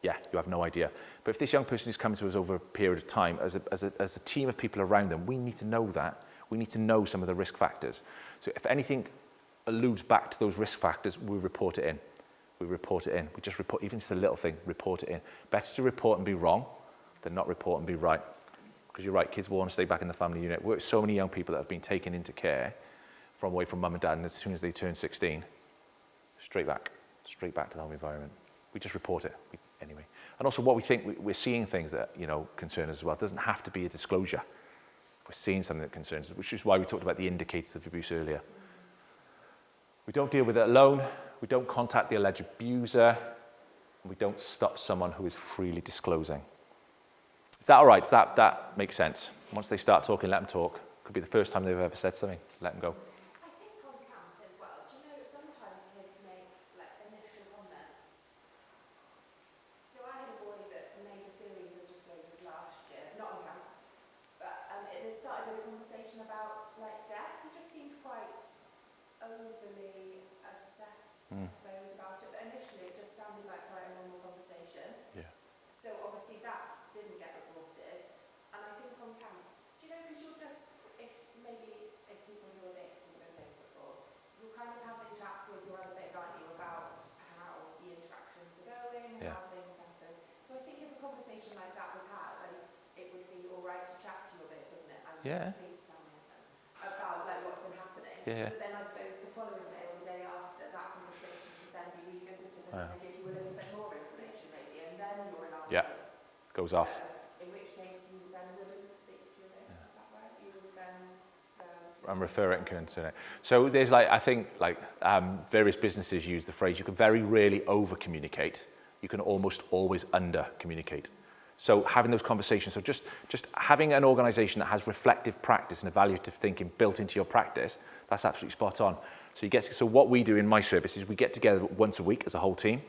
yeah, you have no idea. But if this young person is coming to us over a period of time, as a team of people around them, we need to know that. We need to know some of the risk factors. So if anything alludes back to those risk factors, we report it in. We report it in. We just report, even if it's a little thing, report it in. Better to report and be wrong than not report and be right. Because you're right, kids will want to stay back in the family unit. We're so many young people that have been taken into care from away from mum and dad, and as soon as they turn 16, straight back to the home environment. We just report it anyway. And also what we think, we're seeing things that, concern us as well. It doesn't have to be a disclosure. If we're seeing something that concerns us, which is why we talked about the indicators of abuse earlier. We don't deal with it alone. We don't contact the alleged abuser. We don't stop someone who is freely disclosing. Is that all right? Does that make sense? Once they start talking, let them talk. Could be the first time they've ever said something. Let them go. I think on camp as well, do you know that sometimes kids make like initial comments? So I had a boy that made a series of disclosures last year, not on camp, but it started with a conversation about like death. He just seemed quite overly obsessed, I suppose, about it. But initially it just sounded like quite a normal conversation. Yeah. So obviously that didn't get reported. And I think on camp, do you know, because you'll just, if people who are mates and been mates before, you're kind of having chats with your other mate, aren't you, about how the interactions are going, Yeah. how things happen. So I think if a conversation like that was had, it would be all right to chat to your mate, wouldn't it? And Yeah. please tell me about like what's been happening. Yeah. But then I suppose the following day or the day after, that conversation would then be revisited and they give you a little bit more information maybe, and then you're allowed Yeah. Goes off. in which case you then wouldn't speak to your mate, is that right? You would then And refer it and concern it. So there's various businesses use the phrase, you can very rarely over communicate. You can almost always under communicate. So having those conversations, so just having an organisation that has reflective practice and evaluative thinking built into your practice, that's absolutely spot on. So what we do in my service is we get together once a week as a whole team,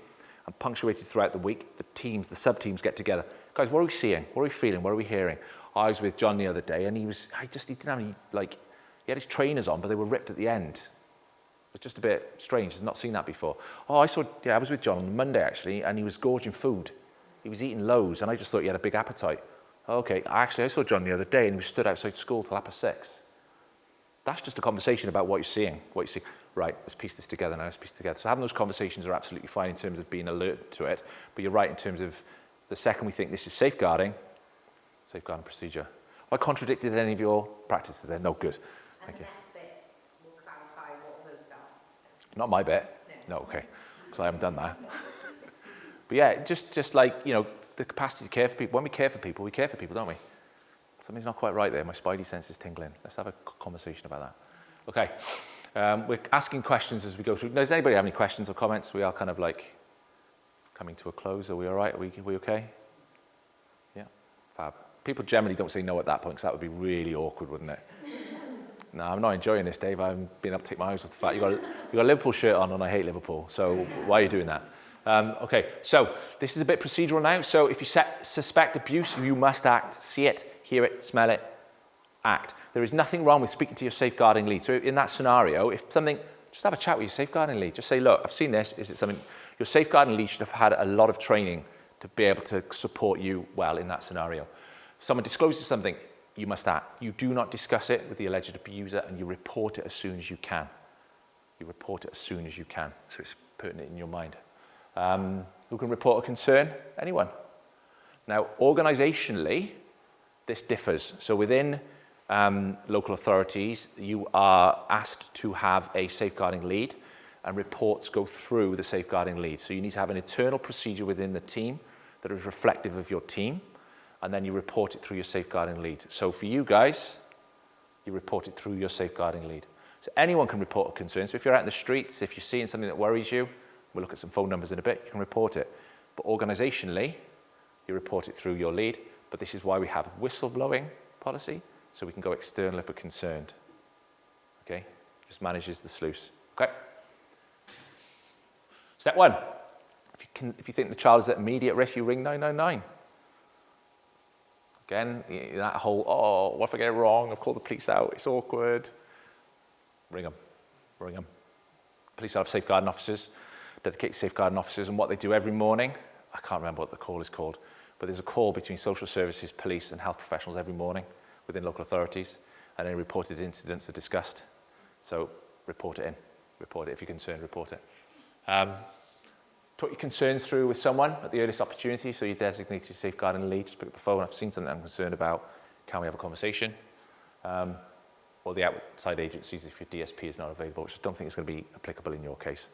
and punctuated throughout the week, the sub-teams get together. Guys, what are we seeing? What are we feeling? What are we hearing? I was with John the other day, and he didn't have any, he had his trainers on, but they were ripped at the end. It was just a bit strange. I've not seen that before. I was with John on Monday, actually, and he was gorging food. He was eating loads, and I just thought he had a big appetite. Okay, I saw John the other day, and he was stood outside school till 6:30. That's just a conversation about what you're seeing. Right, let's piece this together now, So having those conversations are absolutely fine in terms of being alert to it, but you're right in terms of the second we think this is safeguarding procedure. Have I contradicted any of your practices there? No, good. Thank you. And the next bit will clarify what those are. Not my bit. No, okay, because I haven't done that. But yeah, just like, the capacity to care for people. When we care for people, don't we? Something's not quite right there. My spidey sense is tingling. Let's have a conversation about that. Okay, we're asking questions as we go through. Does anybody have any questions or comments? We are kind of coming to a close. Are we all right? Are we okay? Yeah, fab. People generally don't say no at that point, because that would be really awkward, wouldn't it? No, I'm not enjoying this, Dave. I've been up to take my eyes off the fact you got a Liverpool shirt on, and I hate Liverpool. So why are you doing that? Okay, so this is a bit procedural now. So if you suspect abuse, you must act. See it, hear it, smell it, act. There is nothing wrong with speaking to your safeguarding lead. So in that scenario, if something just have a chat with your safeguarding lead. Just say, look, I've seen this. Is it something, your safeguarding lead should have had a lot of training to be able to support you well in that scenario. If someone discloses something, you must act. You do not discuss it with the alleged abuser, and you report it as soon as you can. You report it as soon as you can, so it's pertinent in your mind. Who can report a concern? Anyone. Now, organisationally, this differs. So within local authorities, you are asked to have a safeguarding lead, and reports go through the safeguarding lead. So you need to have an internal procedure within the team that is reflective of your team, and then you report it through your safeguarding lead. So for you guys, you report it through your safeguarding lead. So anyone can report a concern. So if you're out in the streets, if you're seeing something that worries you, we'll look at some phone numbers in a bit, you can report it. But organisationally, you report it through your lead. But this is why we have a whistleblowing policy, so we can go external if we're concerned. Okay? Just manages the sluice. Okay? Step 1. If you think the child is at immediate risk, you ring 999. Again, that whole, oh, what if I get it wrong? I've called the police out. It's awkward. Ring them. Ring them. Police have safeguarding officers, dedicated safeguarding officers, and what they do every morning, I can't remember what the call is called, but there's a call between social services, police, and health professionals every morning within local authorities, and any reported incidents are discussed. So report it in. Report it. If you're concerned, report it. Talk your concerns through with someone at the earliest opportunity, so you designate your safeguarding lead, just pick up the phone, I've seen something I'm concerned about, can we have a conversation? Or the outside agencies if your DSP is not available, which I don't think is going to be applicable in your case.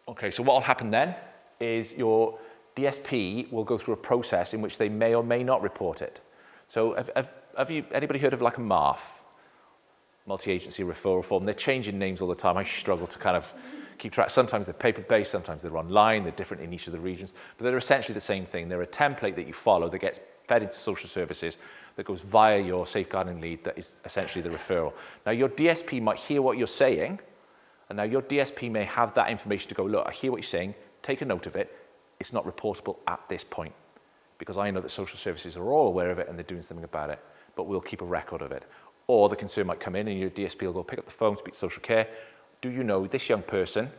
Okay, so what will happen then is your DSP will go through a process in which they may or may not report it. So have anybody heard of like a MARF, multi-agency referral form? They're changing names all the time. I struggle to kind of keep track. Sometimes they're paper-based, sometimes they're online, they're different in each of the regions, but they're essentially the same thing. They're a template that you follow that gets fed into social services that goes via your safeguarding lead that is essentially the referral. Now, your DSP might hear what you're saying, and now your DSP may have that information to go, look, I hear what you're saying, take a note of it, it's not reportable at this point, because I know that social services are all aware of it and they're doing something about it, but we'll keep a record of it. Or the concern might come in and your DSP will go pick up the phone, speak to social care. Do you know this young person,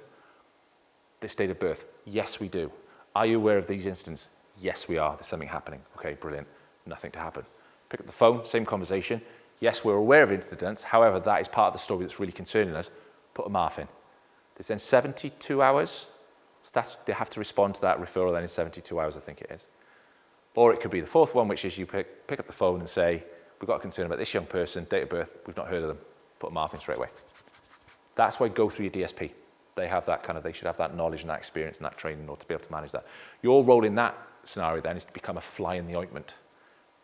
this date of birth? Yes, we do. Are you aware of these incidents? Yes, we are. There's something happening. Okay, brilliant. Nothing to happen. Pick up the phone, same conversation. Yes, we're aware of incidents. However, that is part of the story that's really concerning us. Put a MARF in. There's then 72 hours. They have to respond to that referral then in 72 hours, I think it is. Or it could be the fourth one, which is you pick up the phone and say, we've got a concern about this young person, date of birth, we've not heard of them. Put a MARF in straight away. That's why go through your DSP. They have that they should have that knowledge and that experience and that training in order to be able to manage that. Your role in that scenario then is to become a fly in the ointment.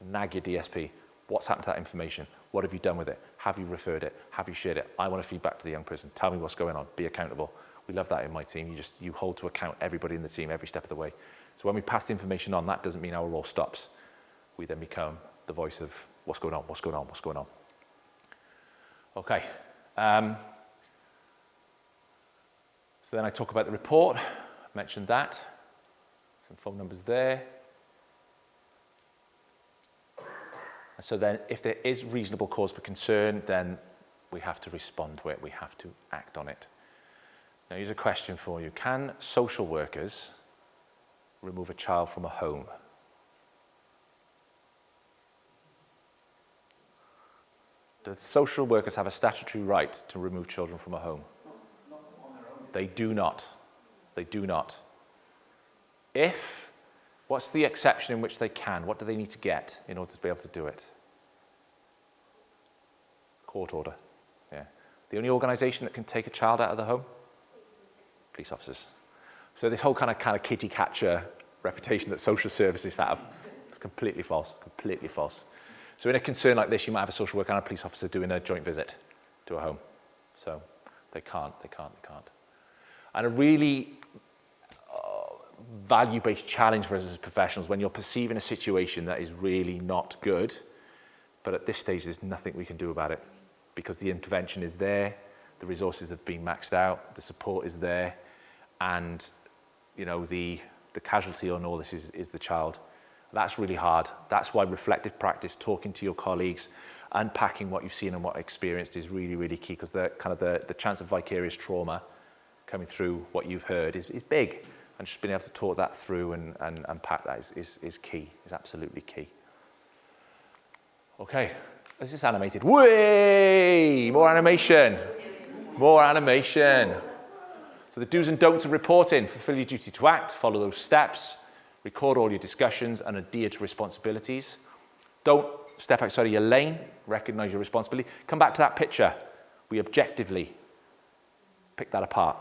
Nag your DSP. What's happened to that information? What have you done with it? Have you referred it? Have you shared it? I want to feed back to the young person. Tell me what's going on. Be accountable. We love that in my team. You hold to account everybody in the team every step of the way. So when we pass the information on, that doesn't mean our role stops. We then become the voice of what's going on, what's going on, what's going on. Okay. So then I talk about the report. I mentioned that. Some phone numbers there. And so then if there is reasonable cause for concern, then we have to respond to it. We have to act on it. Now here's a question for you. Can social workers remove a child from a home? Do social workers have a statutory right to remove children from a home? They do not. They do not. What's the exception in which they can? What do they need to get in order to be able to do it? Court order. Yeah. The only organisation that can take a child out of the home? Police officers. So this whole kind of kitty catcher reputation that social services have, it's completely false. Completely false. So in a concern like this, you might have a social worker and a police officer doing a joint visit to a home. So they can't. And a really value-based challenge for us as professionals when you're perceiving a situation that is really not good, but at this stage there's nothing we can do about it because the intervention is there, the resources have been maxed out, the support is there, and the casualty on all this is the child. That's really hard. That's why reflective practice, talking to your colleagues, unpacking what you've seen and what experienced is really, really key, because the chance of vicarious trauma coming through what you've heard is big. And just being able to talk that through and unpack that is key, is absolutely key. Okay, this is animated. Way! More animation. More animation. So the do's and don'ts of reporting: fulfill your duty to act, follow those steps, record all your discussions and adhere to responsibilities. Don't step outside of your lane, recognize your responsibility. Come back to that picture. We objectively picked that apart.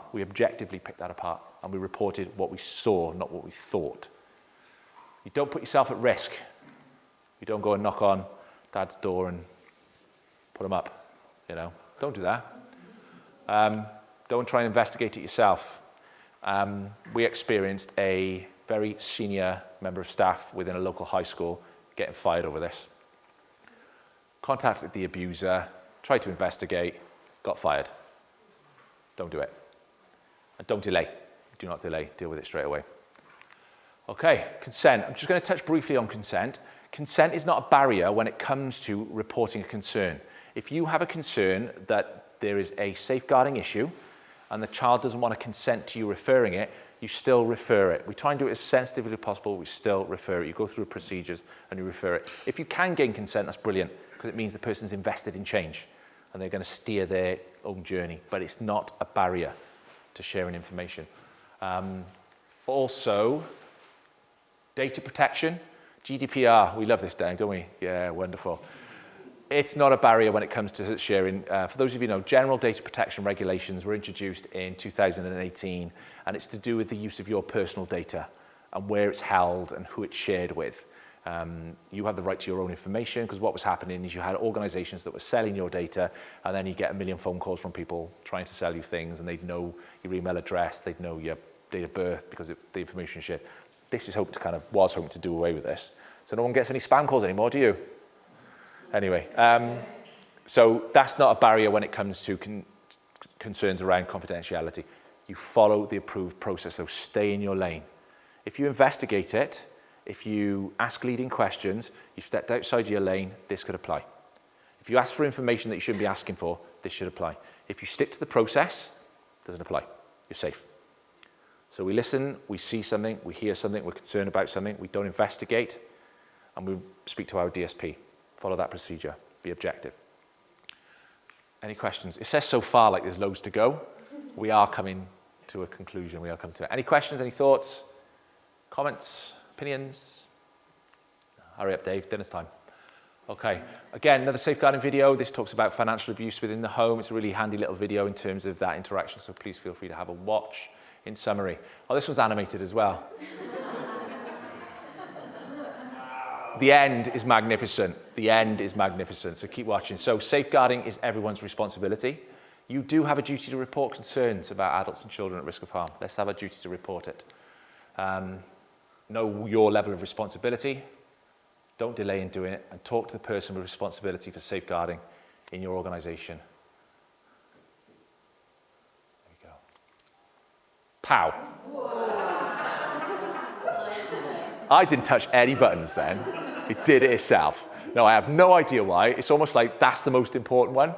And we reported what we saw, not what we thought. You don't put yourself at risk. You don't go and knock on Dad's door and put him up, you know. Don't do that. Don't try and investigate it yourself. We experienced a very senior member of staff within a local high school getting fired over this. Contacted the abuser, tried to investigate, got fired. Don't do it. And don't delay. Do not delay. Deal with it straight away. Okay, consent. I'm just going to touch briefly on consent. Consent is not a barrier when it comes to reporting a concern. If you have a concern that there is a safeguarding issue and the child doesn't want to consent to you referring it, you still refer it. We try and do it as sensitively as possible. We still refer it. You go through procedures and you refer it. If you can gain consent, that's brilliant, because it means the person's invested in change and they're going to steer their own journey. But it's not a barrier to sharing information. Also, data protection, GDPR. We love this, Dan, don't we? Yeah, wonderful. It's not a barrier when it comes to sharing. For those of you who know, general data protection regulations were introduced in 2018, and it's to do with the use of your personal data and where it's held and who it's shared with. You have the right to your own information, because what was happening is you had organizations that were selling your data, and then you get a million phone calls from people trying to sell you things, and they'd know your email address, they'd know your date of birth because of the information shared. This is was hoping to do away with this. So no one gets any spam calls anymore, do you? Anyway, so that's not a barrier when it comes to concerns around confidentiality. You follow the approved process, so stay in your lane. If you investigate it, if you ask leading questions, you've stepped outside your lane, this could apply. If you ask for information that you shouldn't be asking for, this should apply. If you stick to the process, it doesn't apply. You're safe. So we listen, we see something, we hear something, we're concerned about something, we don't investigate, and we speak to our DSP. Follow that procedure. Be objective. Any questions? It says so far like there's loads to go. We are coming to a conclusion. We are coming to it. Any questions? Any thoughts? Comments? Opinions? Hurry up, Dave. Dinner's time. Okay. Again, another safeguarding video. This talks about financial abuse within the home. It's a really handy little video in terms of that interaction, so please feel free to have a watch. In summary. Oh, this one's animated as well. The end is magnificent. The end is magnificent, so keep watching. So safeguarding is everyone's responsibility. You do have a duty to report concerns about adults and children at risk of harm. Let's have a duty to report it. Know your level of responsibility. Don't delay in doing it, and talk to the person with responsibility for safeguarding in your organisation. There you go. Pow. I didn't touch any buttons then. It did it itself. No, I have no idea why. It's almost like that's the most important one,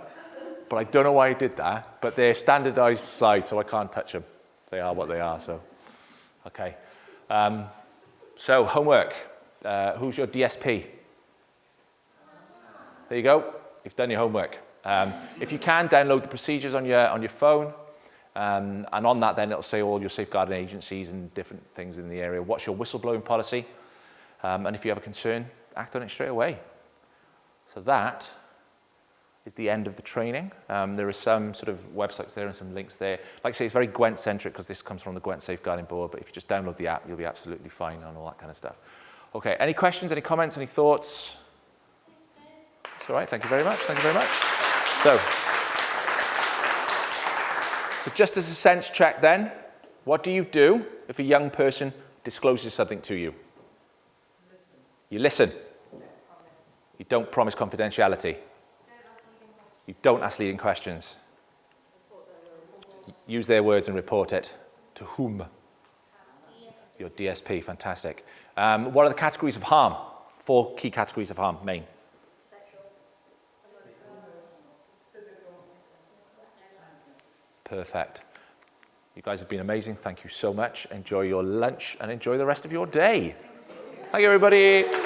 but I don't know why I did that. But they're standardized slides, so I can't touch them. They are what they are, so. Okay. So homework. Who's your DSP? There you go. You've done your homework. If you can, download the procedures on your phone. And on that, then it'll say all your safeguarding agencies and different things in the area. What's your whistleblowing policy? And if you have a concern, act on it straight away. So that is the end of the training. There are some sort of websites there and some links there. Like I say, it's very Gwent-centric because this comes from the Gwent Safeguarding Board, but if you just download the app, you'll be absolutely fine on all that kind of stuff. Okay, any questions, any comments, any thoughts? It's all right, thank you very much, thank you very much. So just as a sense check then, what do you do if a young person discloses something to you? Listen. You listen. Promise. You don't promise confidentiality. You don't ask leading questions. Use their words and report it. To whom? Your DSP, fantastic. What are the categories of harm? 4 key categories of harm, main. Sexual, Perfect. You guys have been amazing. Thank you so much. Enjoy your lunch and enjoy the rest of your day. Thank you, everybody.